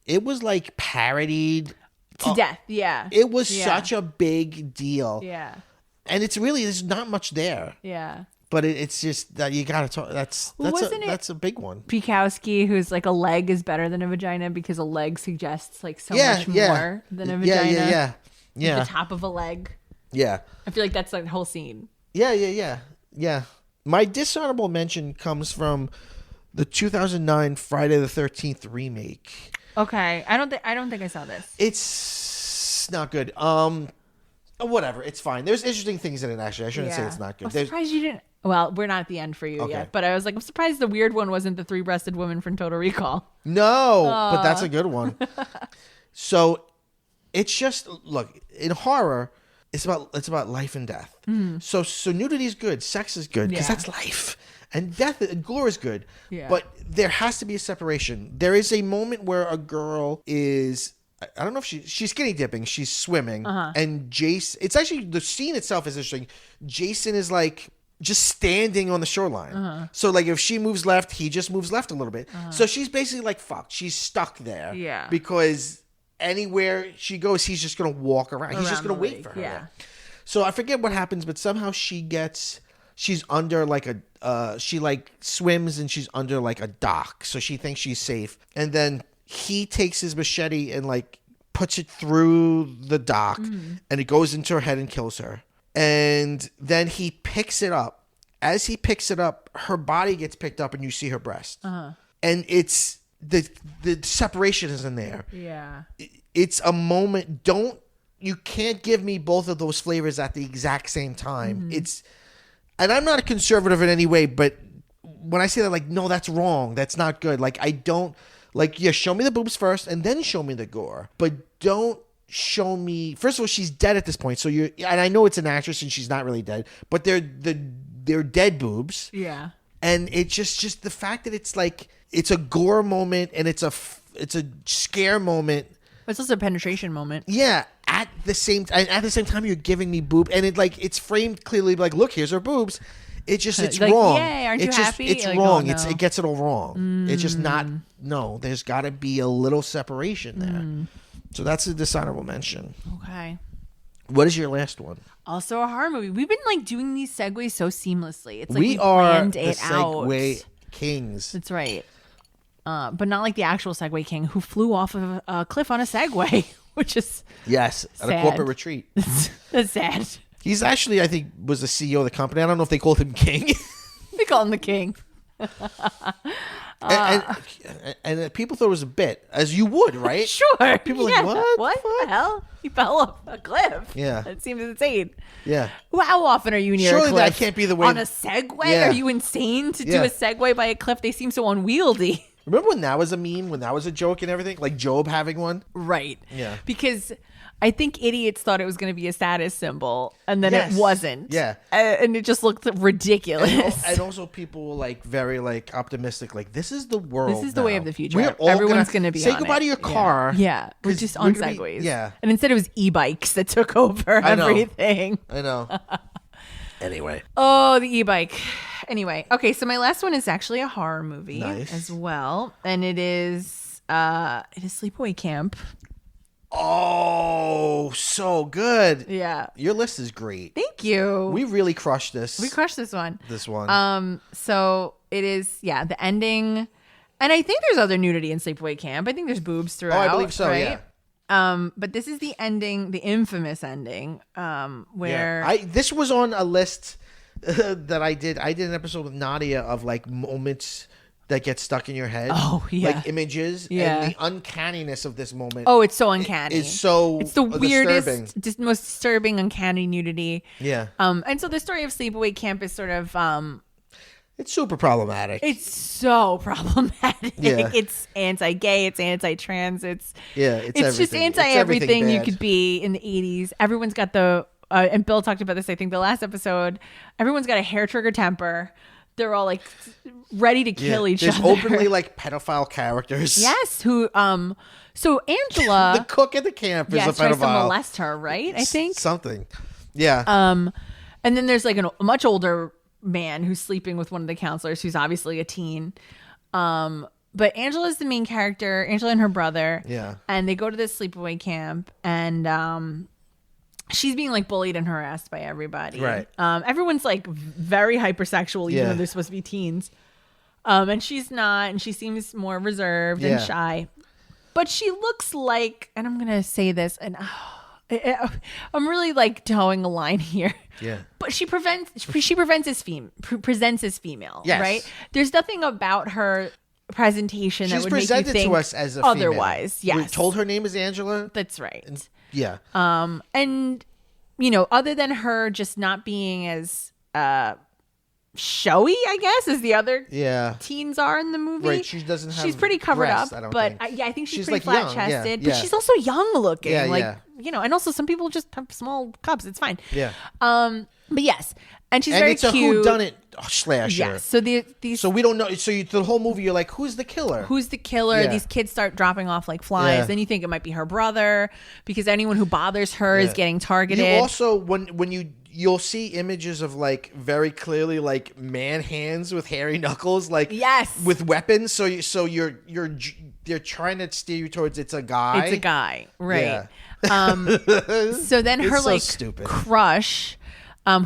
it was like parodied to death. Yeah, it was such a big deal. Yeah. And there's not much there. Yeah. But it's just that you gotta talk. That's a big one. Pikowski, who's like a leg is better than a vagina because a leg suggests like so much more than a vagina. Yeah. Like the top of a leg. Yeah. I feel like that's like the whole scene. Yeah. My dishonorable mention comes from the 2009 Friday the 13th remake. Okay, I don't think I saw this. It's not good. Whatever, it's fine. There's interesting things in it. Actually, I shouldn't say it's not good. I'm surprised you didn't. Well, we're not at the end for you yet, but I was like, I'm surprised the weird one wasn't the three-breasted woman from Total Recall. No, but that's a good one. So, it's just look in horror. It's about life and death. Mm-hmm. So nudity is good. Sex is good because that's life. And death and gore is good. Yeah. But there has to be a separation. There is a moment where a girl is... I don't know if she's skinny dipping. She's swimming. And Jason... It's actually... The scene itself is interesting. Jason is like just standing on the shoreline. So like if she moves left, he just moves left a little bit. So she's basically like fucked. She's stuck there. Yeah. Because anywhere she goes, he's just going to walk around. He's just going to wait for her. Yeah. So I forget what happens, but somehow she's under like she like swims and she's under like a dock. So she thinks she's safe. And then he takes his machete and like puts it through the dock and it goes into her head and kills her. And then he picks it up. As he picks it up, her body gets picked up and you see her breast. And it's the separation isn't there. Yeah. It's a moment. You can't give me both of those flavors at the exact same time. And I'm not a conservative in any way, but when I say that, like, no, that's wrong. That's not good. Like, I don't, like, show me the boobs first and then show me the gore. But don't show me, first of all, she's dead at this point. So and I know it's an actress and she's not really dead, but they're dead boobs. Yeah. And it's just the fact that it's like, it's a gore moment and it's a scare moment. It's also a penetration moment. Yeah. At the same time, you're giving me boob, and it's framed clearly like, look, here's her boobs. It's like, wrong. Yay, aren't you happy? It's like, wrong. Oh, no. It gets it all wrong. It's just not. No, there's got to be a little separation there. So that's a dishonorable mention. Okay. What is your last one? Also a horror movie. We've been like doing these segues so seamlessly. It's like we planned it out. Segue kings. That's right. But not like the actual Segway King who flew off of a cliff on a Segway. Which is sad. At a corporate retreat. That's sad. He's actually, I think, was the CEO of the company. I don't know if they called him King. They call him the King. And people thought it was a bit, as you would, right? Sure. People like, what? What the hell? He fell off a cliff. Yeah. That seems insane. Yeah. How often are you near a cliff? Surely that can't be the way. On a Segway? Yeah. Are you insane to do a Segway by a cliff? They seem so unwieldy. Remember when that was a meme, when that was a joke and everything? Like Job having one? Right. Yeah. Because I think idiots thought it was going to be a status symbol, and then it wasn't. Yeah. And it just looked ridiculous. And also people were like very like optimistic, like this is the world. This is the way of the future. We're all Everyone's going to be say on goodbye to your car. Yeah. We're just on Segways. Yeah. And instead it was e-bikes that took over everything. I know. Anyway. Oh, the e-bike. Anyway, okay, so my last one is actually a horror movie as well, and it is Sleepaway Camp. Oh, so good. Yeah. Your list is great. Thank you. We really crushed this. We crushed this one. So it is, the ending. And I think there's other nudity in Sleepaway Camp. I think there's boobs throughout. Oh, I believe so, right? yeah. But this is the ending, the infamous ending, where this was on a list that I did. I did an episode with Nadia of like moments that get stuck in your head. Oh, yeah. Like images. Yeah. And the uncanniness of this moment. Oh, it's so uncanny. It's the weirdest, most disturbing, uncanny nudity. Yeah. And so the story of Sleepaway Camp is sort of it's super problematic. It's so problematic. Yeah. It's anti-gay, it's anti-trans, it's just anti-everything you could be in the 80s. Everyone's got and Bill talked about this, I think, the last episode. Everyone's got a hair trigger temper. They're all like ready to kill each other. There's openly like pedophile characters. Yes, who so Angela the cook at the camp is a pedophile. Tries to molest her, right? I think. Something. Yeah. And then there's like a much older man who's sleeping with one of the counselors who's obviously a teen. But Angela's the main character, Angela and her brother. Yeah. And they go to this sleepaway camp and she's being like bullied and harassed by everybody. Right. Everyone's like very hypersexual, even though they're supposed to be teens. And she's not, and she seems more reserved and shy. But she looks like, and I'm gonna say this, and I'm really like towing a line here. Yeah. But she presents as female. Yes. Right? There's nothing about her presentation that would make you think to us as a otherwise. Female. Yes. We're told her name is Angela. That's right. Yeah. And other than her just not being as showy, I guess, as the other teens are in the movie. Right. She doesn't have. She's pretty covered breasts, up, but I think she's pretty like flat chested. Yeah. But she's also young looking. Yeah, and also some people just have small cups. It's fine. Yeah. But yes, and she's very cute. And it's a whodunit slasher. Yes. So so we don't know. So the whole movie, you're like, who's the killer? Who's the killer? Yeah. These kids start dropping off like flies. Yeah. Then you think it might be her brother because anyone who bothers her is getting targeted. You also when you'll see images of like very clearly like man hands with hairy knuckles, like with weapons. So they're trying to steer you towards it's a guy. It's a guy, right? Yeah. So then her like stupid crush,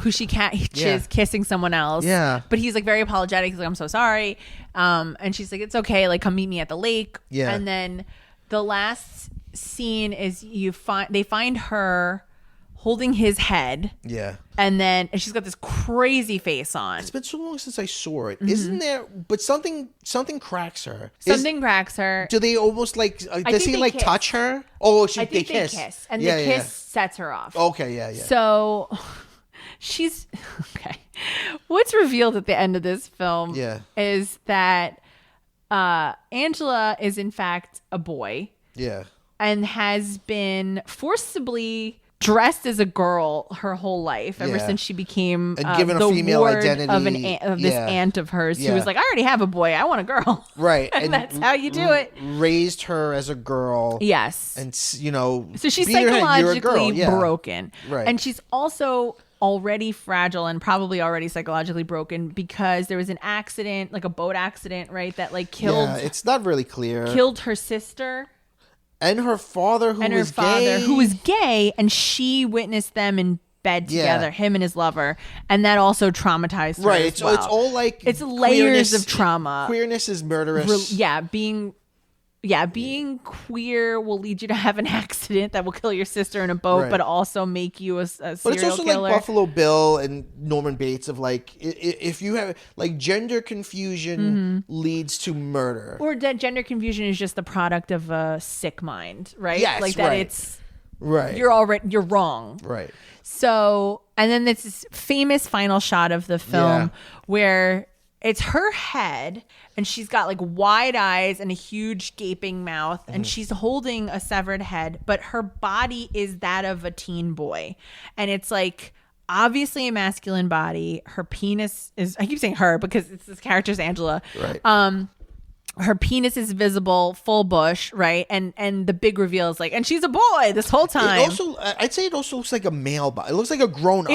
who she catches kissing someone else. Yeah. But he's like very apologetic. He's like, I'm so sorry. And she's like, it's okay. Like, come meet me at the lake. Yeah. And then the last scene is they find her holding his head. Yeah. And she's got this crazy face on. It's been so long since I saw it. Mm-hmm. Isn't there? But something cracks her. Something cracks her. Do they almost like? Does he like kiss. Touch her? Oh, they kiss. And the kiss sets her off. Okay, yeah. So she's okay. What's revealed at the end of this film is that Angela is in fact a boy. Yeah. And has been forcibly dressed as a girl her whole life ever since she became and given a female identity of this aunt of hers who was like, I already have a boy, I want a girl. Right. and that's how you do it. Raised her as a girl. Yes. And so she's psychologically broken. Right. And she's also already fragile and probably already psychologically broken because there was an accident, like a boat accident, right, that like killed it's not really clear. Killed her sister. And her father, who was gay, and she witnessed them in bed together, him and his lover, and that also traumatized her. Right. As well. It's all like it's layers of trauma. Queerness is murderous. Being queer will lead you to have an accident that will kill your sister in a boat, but also make you a serial killer. But it's also like Buffalo Bill and Norman Bates of like, if you have like gender confusion leads to murder. Or that gender confusion is just the product of a sick mind, right? Yes, like that it's right. You're wrong. Right. So, and then this famous final shot of the film where it's her head and she's got like wide eyes and a huge gaping mouth and she's holding a severed head, but her body is that of a teen boy. And it's like obviously a masculine body. Her penis is, I keep saying her because it's this character's Angela. Right. Her penis is visible, full bush, right? And the big reveal is like, and she's a boy this whole time. I'd say it also looks like a male body. It looks like a grown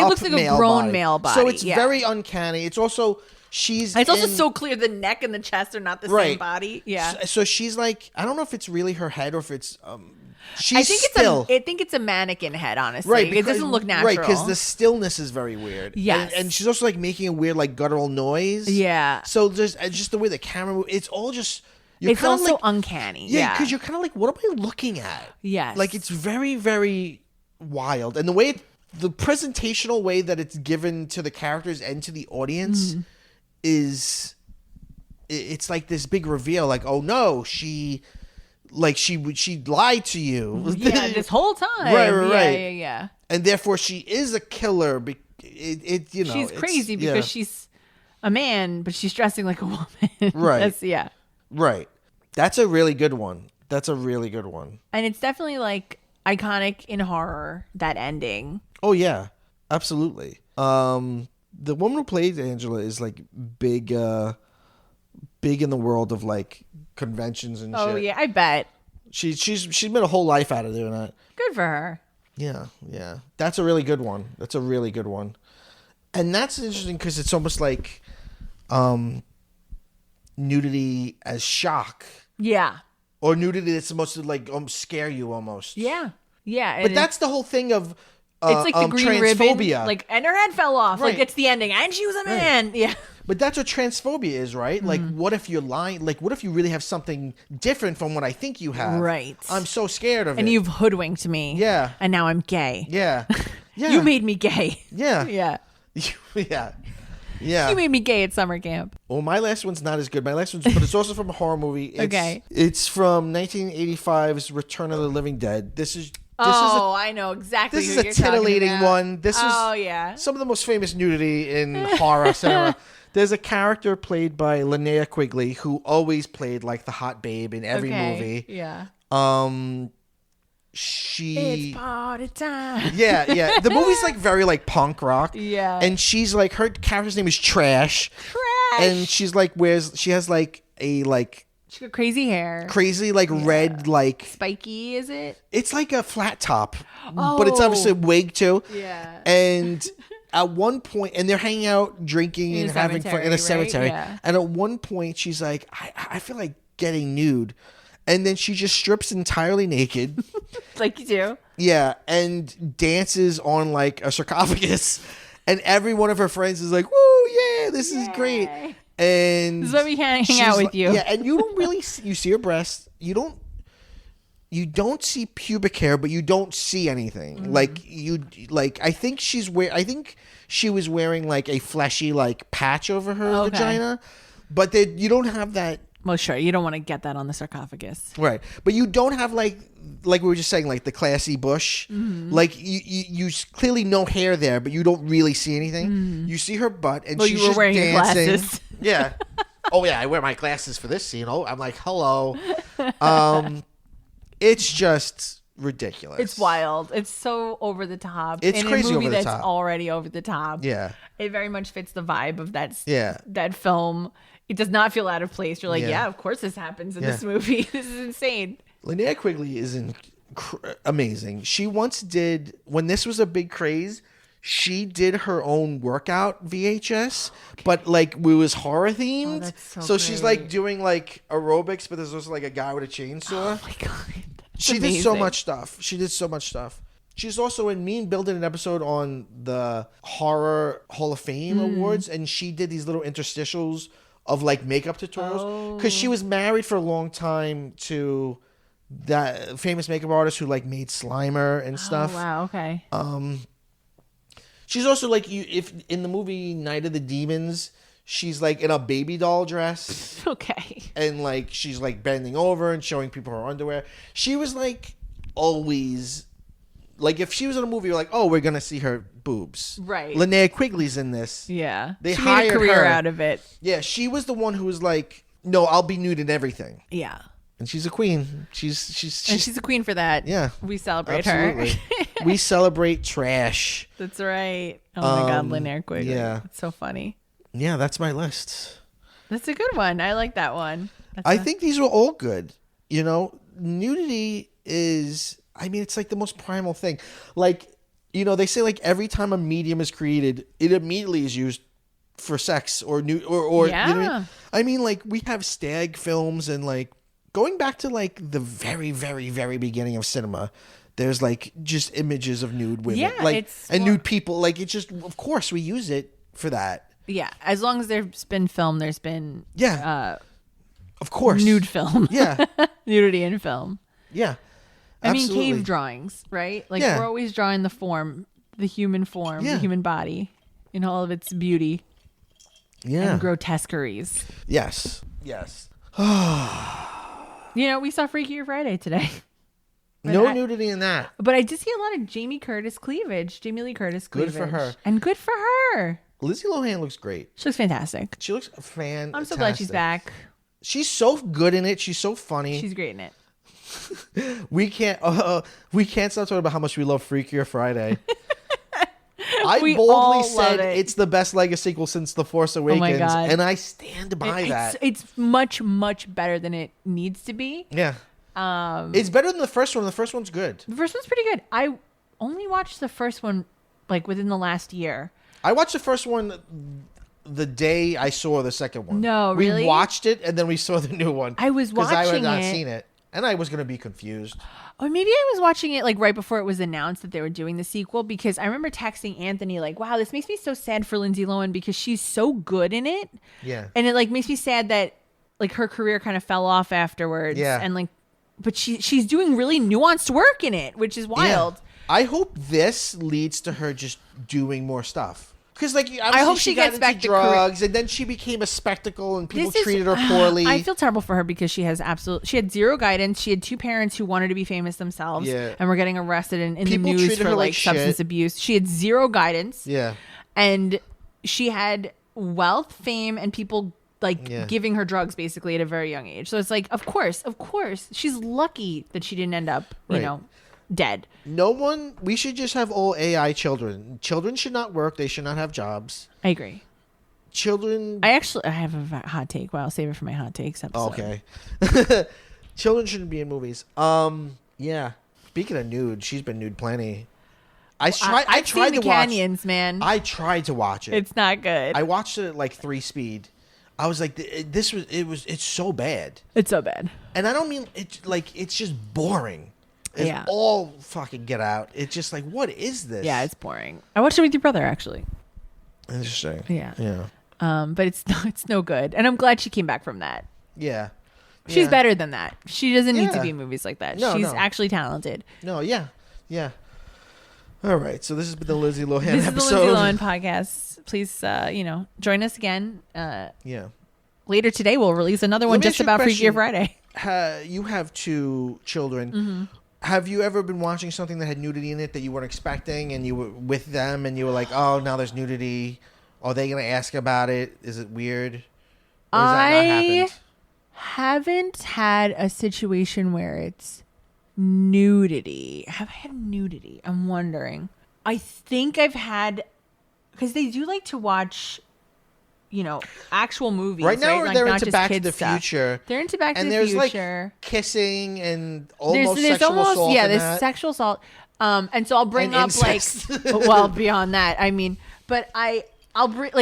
male body. So it's very uncanny. It's also it's also so clear the neck and the chest are not the same body. Yeah. So she's like, I don't know if it's really her head or if it's I think it's a mannequin head, honestly. Right, because, it doesn't look natural. Right, because the stillness is very weird. Yes. And she's also like making a weird like guttural noise. Yeah. So just the way the camera moves, it's all just... It's also like, uncanny. Yeah, because you're kind of like, what am I looking at? Yes. Like, it's very, very wild. And the presentational way that it's given to the characters and to the audience is... It's like this big reveal. Like, oh no, she lied to you. Yeah, this whole time. Right. Yeah. And therefore, she is a killer. She's crazy because she's a man, but she's dressing like a woman. Right. Yeah. Right. That's a really good one. And it's definitely like iconic in horror, that ending. Oh yeah, absolutely. The woman who plays Angela is like big in the world of like conventions and shit. Oh yeah, I bet. She's made a whole life out of doing that. Good for her. Yeah. That's a really good one. And that's interesting because it's almost like nudity as shock. Yeah. Or nudity that's supposed to like scare you almost. Yeah. But that's the whole thing of it's like the green ribbon, like, and her head fell off. Right. Like, it's the ending, and she was a man. Right. Yeah. But that's what transphobia is, right? Like, what if you're lying? Like, what if you really have something different from what I think you have? Right. I'm so scared of it. And you've hoodwinked me. Yeah. And now I'm gay. Yeah. You made me gay. Yeah. Yeah. Yeah. You made me gay at summer camp. Well, my last one's not as good. But it's also from a horror movie. It's from 1985's Return of the Living Dead. I know exactly. This is a titillating one. This is some of the most famous nudity in horror cinema. There's a character played by Linnea Quigley who always played like the hot babe in every movie. Yeah. It's party time. Yeah. The movie's like very like punk rock. Yeah. And she's like, her character's name is Trash. And she's like she has like a like. She got crazy hair. Crazy like red like. Spiky, is it? It's like a flat top. But it's obviously a wig too. Yeah. And at one point, and they're hanging out, drinking and having fun in a cemetery. Yeah. And at one point, she's like, I feel like getting nude. And then she just strips entirely naked. Like you do. Yeah. And dances on like a sarcophagus. And every one of her friends is like, woo, yeah, this is great. And this is why we can't hang out with you. Yeah. And you don't really you see her breasts. You don't see pubic hair, but you don't see anything. I think she was wearing like a fleshy like patch over her vagina, but you don't have that. Well, sure, you don't want to get that on the sarcophagus, right? But you don't have like we were just saying, like the classy bush. Mm-hmm. Like you clearly no hair there, but you don't really see anything. Mm-hmm. You see her butt, and she's just wearing dancing. Glasses. Yeah. Oh yeah, I wear my glasses for this scene. Oh, I'm like, hello. It's just ridiculous. It's wild. It's so over the top. It's crazy over the top. That's already over the top. Yeah. It very much fits the vibe of that film. It does not feel out of place. You're like, yeah of course this happens in this movie. This is insane. Linnea Quigley is amazing. She once did, when this was a big craze, she did her own workout VHS, but like it was horror themed. Oh, that's so she's like doing like aerobics, but there's also like a guy with a chainsaw. Oh my God. She did so much stuff. She's also building an episode on the Horror Hall of Fame Awards, and she did these little interstitials of like makeup tutorials because she was married for a long time to that famous makeup artist who like made Slimer and stuff. Oh, wow. Okay. She's also like if in the movie Night of the Demons, she's like in a baby doll dress. Okay. And like she's like bending over and showing people her underwear. She was like always like if she was in a movie, you're like, oh, we're gonna see her boobs. Right. Linnea Quigley's in this. Yeah. They she hired made a career her out of it. Yeah, she was the one who was like, no, I'll be nude in everything. Yeah. And she's a queen. She's a queen for that. Yeah. We celebrate her. We celebrate trash. That's right. Oh my God, Linnea Quigley. Yeah. It's so funny. Yeah, that's my list. That's a good one. I like that one. I think these were all good. You know, nudity is, I mean, it's like the most primal thing. Like, you know, they say like every time a medium is created, it immediately is used for sex or yeah. You know what I mean? I mean, like we have stag films and like going back to like the very, very, very beginning of cinema, there's like just images of nude women, like nude people. Like it's just, of course, we use it for that. Yeah, as long as there's been film, there's been of course, nude film. Yeah, nudity in film. Yeah, absolutely. I mean, cave drawings, right? Like we're always drawing the human form, the human body in all of its beauty. Yeah, and grotesqueries. Yes. You know, we saw Freakier Friday today. No nudity in that. But I did see a lot of Jamie Lee Curtis cleavage. Good for her. And good for her. Lindsay Lohan looks great. She looks fantastic. She looks fantastic. I'm so glad she's back. She's so good in it. She's so funny. She's great in it. We can't stop talking about how much we love Freakier Friday. I boldly said it's the best Lego sequel since The Force Awakens, and I stand by that. It's much, much better than it needs to be. Yeah. It's better than the first one. The first one's good. The first one's pretty good. I only watched the first one like within the last year. I watched the first one the day I saw the second one. No, really? We watched it and then we saw the new one. I was watching it. Because I had not seen it. And I was going to be confused. Or maybe I was watching it like right before it was announced that they were doing the sequel, because I remember texting Anthony like, wow, this makes me so sad for Lindsay Lohan because she's so good in it. Yeah. And it like makes me sad that like her career kind of fell off afterwards. Yeah. And like, but she's doing really nuanced work in it, which is wild. Yeah. I hope this leads to her just doing more stuff. Because like I hope she gets back to drugs, and then she became a spectacle, and people treated her poorly. I feel terrible for her because she had zero guidance. She had two parents who wanted to be famous themselves, and were getting arrested in the news for like substance abuse. She had zero guidance. Yeah, and she had wealth, fame, and people like giving her drugs basically at a very young age. So it's like, of course, she's lucky that she didn't end up, you know, dead. We should just have all AI children. Children should not work. They should not have jobs. I agree. Children. I have a hot take. Well, I'll save it for my hot takes episode. Okay. Children shouldn't be in movies. Yeah. Speaking of nude, she's been nude plenty. I tried to watch Canyons, man. I tried to watch it. It's not good. I watched it at like 3 speed. I was like, it's so bad. It's so bad. And I don't mean it's just boring. It's all fucking get out. It's just like, what is this? Yeah, it's boring. I watched it with your brother, actually. Interesting. Yeah. But it's no good. And I'm glad she came back from that. Yeah. She's better than that. She doesn't need to be in movies like that. She's actually talented. No, yeah. All right. So this has been the Lindsay Lohan episode. This is the Lindsay Lohan podcast. Please, join us again. Later today, we'll release another one just about Freakier Friday. You have 2 children. Mm-hmm. Have you ever been watching something that had nudity in it that you weren't expecting, and you were with them and you were like, oh, now there's nudity? Are they going to ask about it? Is it weird? Or has that not happened? Haven't had a situation where it's nudity. Have I had nudity? I'm wondering. I think I've had, because they do like to watch, actual movies. Right now, like, they're into Back to the Future. They're into Back to the Future. And there's like kissing and almost sexual assault. Yeah, there's sexual assault. And so I'll bring up incest. well, beyond that, I mean, but I'll bring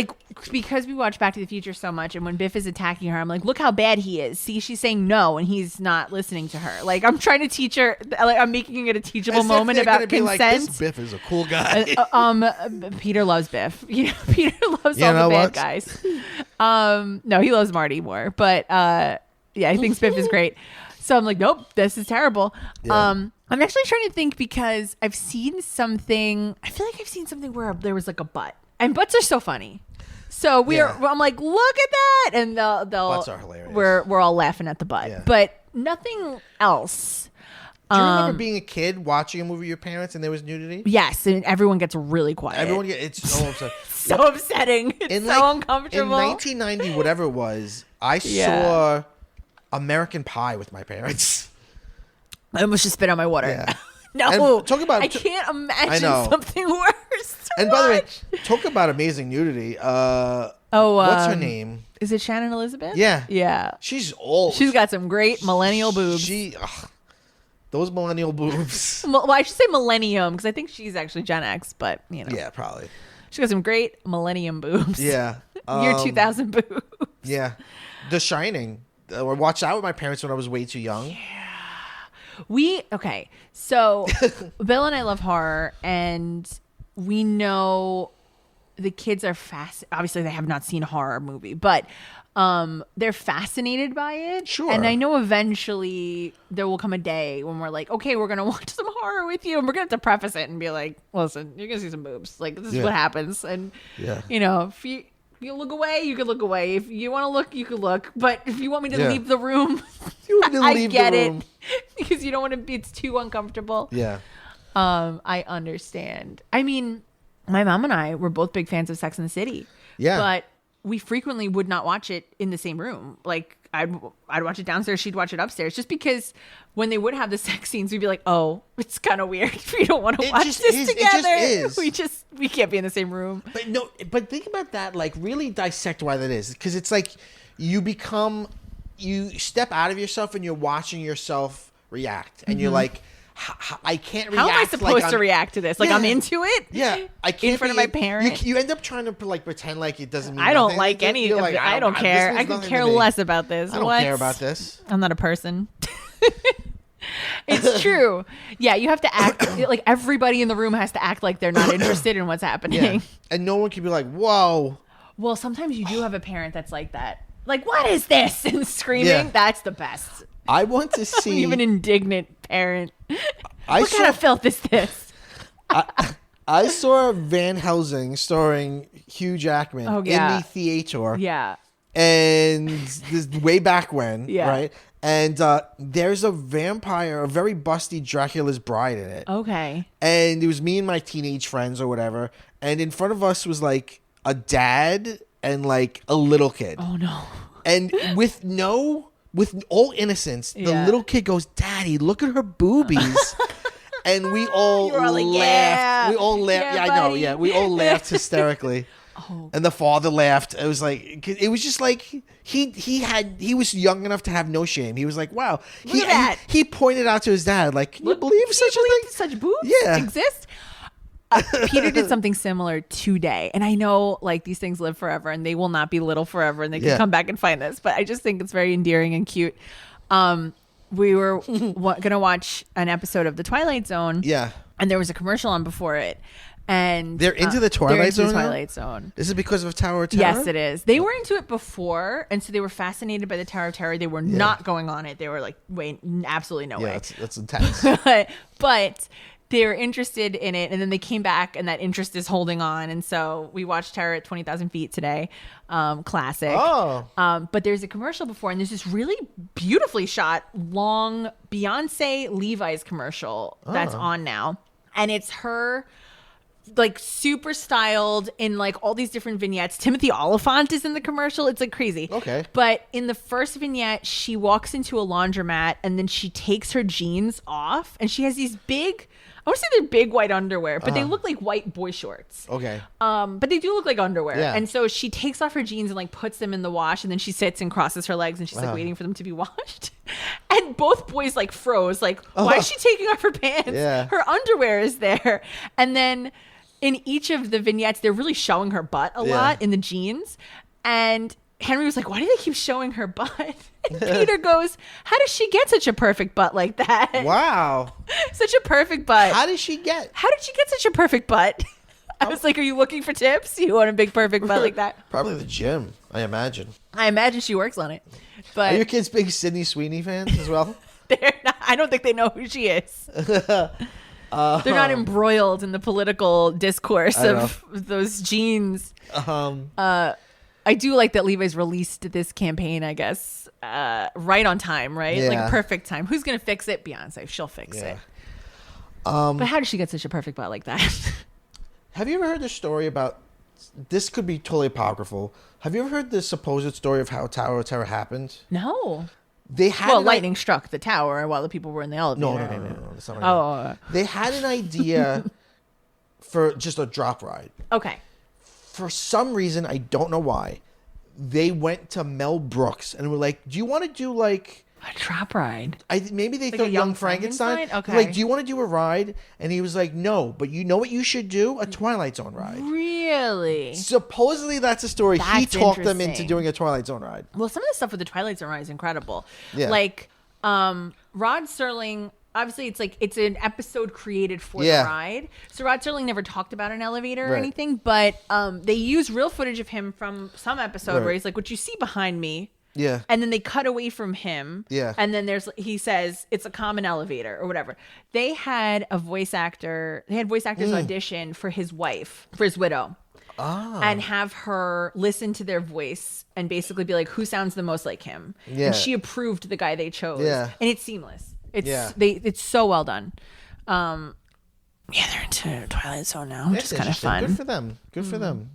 because we watch Back to the Future so much, and when Biff is attacking her, I'm like, look how bad he is. See, she's saying no, and he's not listening to her. Like, I'm trying to teach her. Like, I'm making it a teachable moment about consent. Like, this Biff is a cool guy. Peter loves Biff. Peter loves all the bad guys. No, he loves Marty more, but he thinks Biff is great. So I'm like, nope, this is terrible. Yeah. I'm actually trying to think because I've seen something. I feel like I've seen something where there was like a butt. And butts are so funny. So I'm like, look at that, and they'll butts are hilarious. We're all laughing at the butt, but nothing else. Do you remember being a kid watching a movie with your parents and there was nudity? Yes, and everyone gets really quiet. It's so upsetting. So upsetting. It's so uncomfortable. In 1990, whatever it was, I saw American Pie with my parents. I almost just spit out my water. Yeah. No, I can't imagine something worse. And by the way, talk about amazing nudity. What's her name? Is it Shannon Elizabeth? Yeah. She's old. She's got some great millennial boobs. Those millennial boobs. Well, I should say millennium because I think she's actually Gen X, but Yeah, probably. She got some great millennium boobs. Yeah. Year 2000 boobs. Yeah. The Shining. I watched that with my parents when I was way too young. Okay. So Bill and I love horror, and we know the kids are obviously they have not seen a horror movie, but they're fascinated by it. Sure. And I know eventually there will come a day when we're like, okay, we're gonna watch some horror with you, and we're gonna have to preface it and be like, listen, you're gonna see some boobs. Like, this is what happens. And you know, if you look away, you can look away. If you want to look, you can look. But if you want me to leave the room, I get it. Because you don't want to be, it's too uncomfortable. Yeah. I understand. I mean, my mom and I were both big fans of Sex and the City. Yeah. But we frequently would not watch it in the same room. Like, I'd watch it downstairs, she'd watch it upstairs. Just because when they would have the sex scenes, we'd be like, oh, it's kind of weird if we don't want to watch this together. It just is. We can't be in the same room. But think about that. Like, really dissect why that is. Because it's like you step out of yourself and you're watching yourself react. And you're like, I can't react. How am I supposed to react to this? Like, I'm into it? Yeah. I can't in front of my parents. You end up trying to like pretend like it doesn't mean I don't nothing. like any of it. I don't care. I could care less about this. I don't care about this. I'm not a person. It's true. Yeah, you have to act like everybody in the room has to act like they're not interested in what's happening. Yeah. And no one can be like, whoa. Well, sometimes you do have a parent that's like that. Like, what is this? And screaming. Yeah. That's the best. I want to see. Even an indignant parent. What kind of filth is this? I saw Van Helsing starring Hugh Jackman in the theater. Yeah. And this way back when, right? And there's a vampire, a very busty Dracula's bride in it. Okay. And it was me and my teenage friends or whatever. And in front of us was like a dad and like a little kid. Oh, no. And with all innocence, the little kid goes, "Daddy, look at her boobies." And we all laughed. Yeah. We all laughed. Yeah, I know. Yeah, we all laughed hysterically. Oh. And the father laughed. It was like, it was just like he was young enough to have no shame. He was like, wow. He pointed out to his dad, like, can you believe such a thing? Such boobs exist? Peter did something similar today, and I know like these things live forever and they will not be little forever, and they can come back and find this, but I just think it's very endearing and cute. We were gonna watch an episode of The Twilight Zone, and there was a commercial on before it, and they're into the Twilight Zone. Twilight Zone. Is it because of Tower of Terror? Yes, it is. They were into it before, and so they were fascinated by the Tower of Terror. They were not going on it. They were like, wait, absolutely no way. Yeah, that's intense. but they were interested in it, and then they came back, and that interest is holding on. And so we watched Terror at 20,000 Feet today. Classic. Oh. But there's a commercial before, and there's this really beautifully shot, long Beyonce Levi's commercial that's on now. And it's her like super styled in like all these different vignettes. Timothy Oliphant is in the commercial. It's like crazy. Okay. But in the first vignette, she walks into a laundromat and then she takes her jeans off, and she has these big, I want to say they're big white underwear, but they look like white boy shorts. Okay. But they do look like underwear. Yeah. And so she takes off her jeans and like puts them in the wash, and then she sits and crosses her legs, and she's like waiting for them to be washed. And both boys like froze. Like, why is she taking off her pants? Yeah. Her underwear is there. And then in each of the vignettes, they're really showing her butt a lot in the jeans. And Henry was like, why do they keep showing her butt? And Peter goes, how does she get such a perfect butt like that? Wow. Such a perfect butt. How did she get such a perfect butt? I was like, are you looking for tips? You want a big perfect butt like that? Probably the gym, I imagine. I imagine she works on it. But are your kids big Sydney Sweeney fans as well? They're not, I don't think they know who she is. They're not embroiled in the political discourse of those jeans. I do like that Levi's released this campaign, I guess, right on time, right? Yeah. Like perfect time. Who's going to fix it? Beyonce. She'll fix it. But how did she get such a perfect butt like that? Have you ever heard the story about, this could be totally apocryphal. Have you ever heard the supposed story of how Tower of Terror happened? No. They had lightning struck the tower while the people were in the elevator. No. That's not what I mean. They had an idea for just a drop ride. Okay. For some reason, I don't know why, they went to Mel Brooks and were like, do you want to do like A trap ride. Maybe they Like thought a Young Young Frankenstein. Frankenstein? Okay. Like, do you want to do a ride? And he was like, no. But you know what you should do? A Twilight Zone ride. Really? Supposedly that's a story. He That's talked them into interesting. doing a Twilight Zone ride. Well, some of the stuff with the Twilight Zone ride is incredible. Yeah. Like, Rod Serling. Obviously, it's an episode created for the ride. So Rod Serling never talked about an elevator or anything, but they use real footage of him from some episode where he's like, "What you see behind me." Yeah. And then they cut away from him. Yeah. And then he says it's a common elevator or whatever. They had voice actors audition for his wife, for his widow. And have her listen to their voice and basically be like, who sounds the most like him? Yeah. And she approved the guy they chose. Yeah. And it's seamless. It's so well done. They're into Twilight Zone now, which is kind of fun. Good for them. Good for them.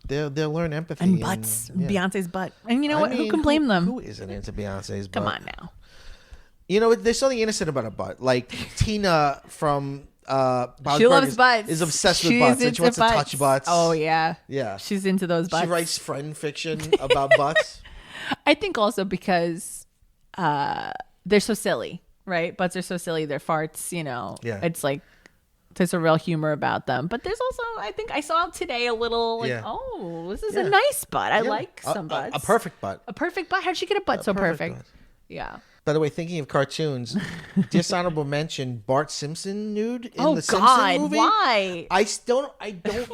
They'll learn empathy and butts. Beyonce's butt. And you know what? I mean, who can blame them? Who isn't into Beyonce's butt? Come on now. You know, there's something innocent about a butt. Like Tina from Bob's she loves Burgers butts. is obsessed with butts. And she wants to touch butts. Oh yeah. Yeah. She's into those butts. She writes friend fiction about butts. I think also because they're so silly, right? Butts are so silly. They're farts, you know. Yeah. It's like there's a real humor about them. But there's also, I think I saw today a little like, oh, this is a nice butt. I like some butts. A perfect butt. A perfect butt. How'd she get a butt so perfect? Butt. Yeah. By the way, thinking of cartoons, dishonorable mention Bart Simpson nude in the God, Simpson movie. Why? I don't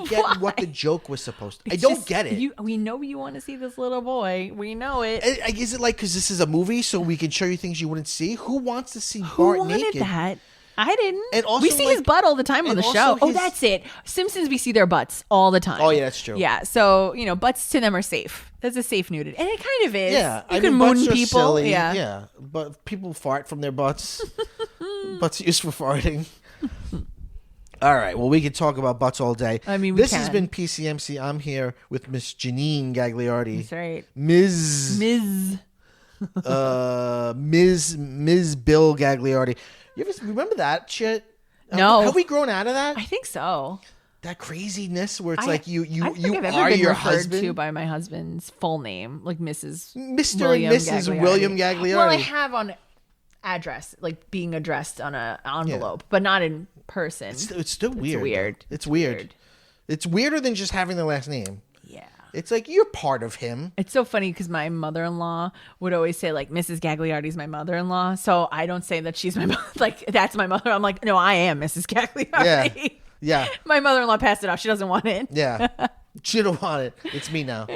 get what the joke was supposed to. I don't get it. We know you want to see this little boy. We know it. Is it like because this is a movie, so we can show you things you wouldn't see? Who wants to see Who Bart wanted naked? that? I didn't. And also, we see his butt all the time on the show. Oh, that's it. Simpsons, we see their butts all the time. Oh, yeah, that's true. Yeah, so, butts to them are safe. That's a safe nudity. And it kind of is. Yeah. You can moon people. Silly. Yeah. Yeah. But people fart from their butts. Butts used for farting. All right. Well, we could talk about butts all day. I mean, this has been PCMC. I'm here with Miss Janine Gagliardi. That's right. Ms. Bill Gagliardi. You ever remember that shit? No. Have we grown out of that? I think so. That craziness where it's like you I've are been your referred husband to by my husband's full name, like Mr. and Mrs. William Gagliardi. Well, I have on address, like being addressed on an envelope, but not in person. It's still weird. It's weird. It's weirder than just having the last name. Yeah. It's like you're part of him. It's so funny because my mother-in-law would always say like Mrs. Gagliardi's my mother-in-law. So I don't say that she's my mother. Like that's my mother. I'm like, no, I am Mrs. Gagliardi. Yeah. My mother-in-law passed it off. She doesn't want it. Yeah. She don't want it. It's me now.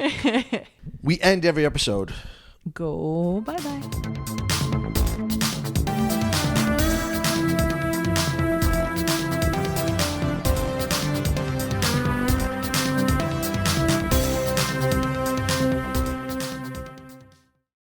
We end every episode. Go bye-bye.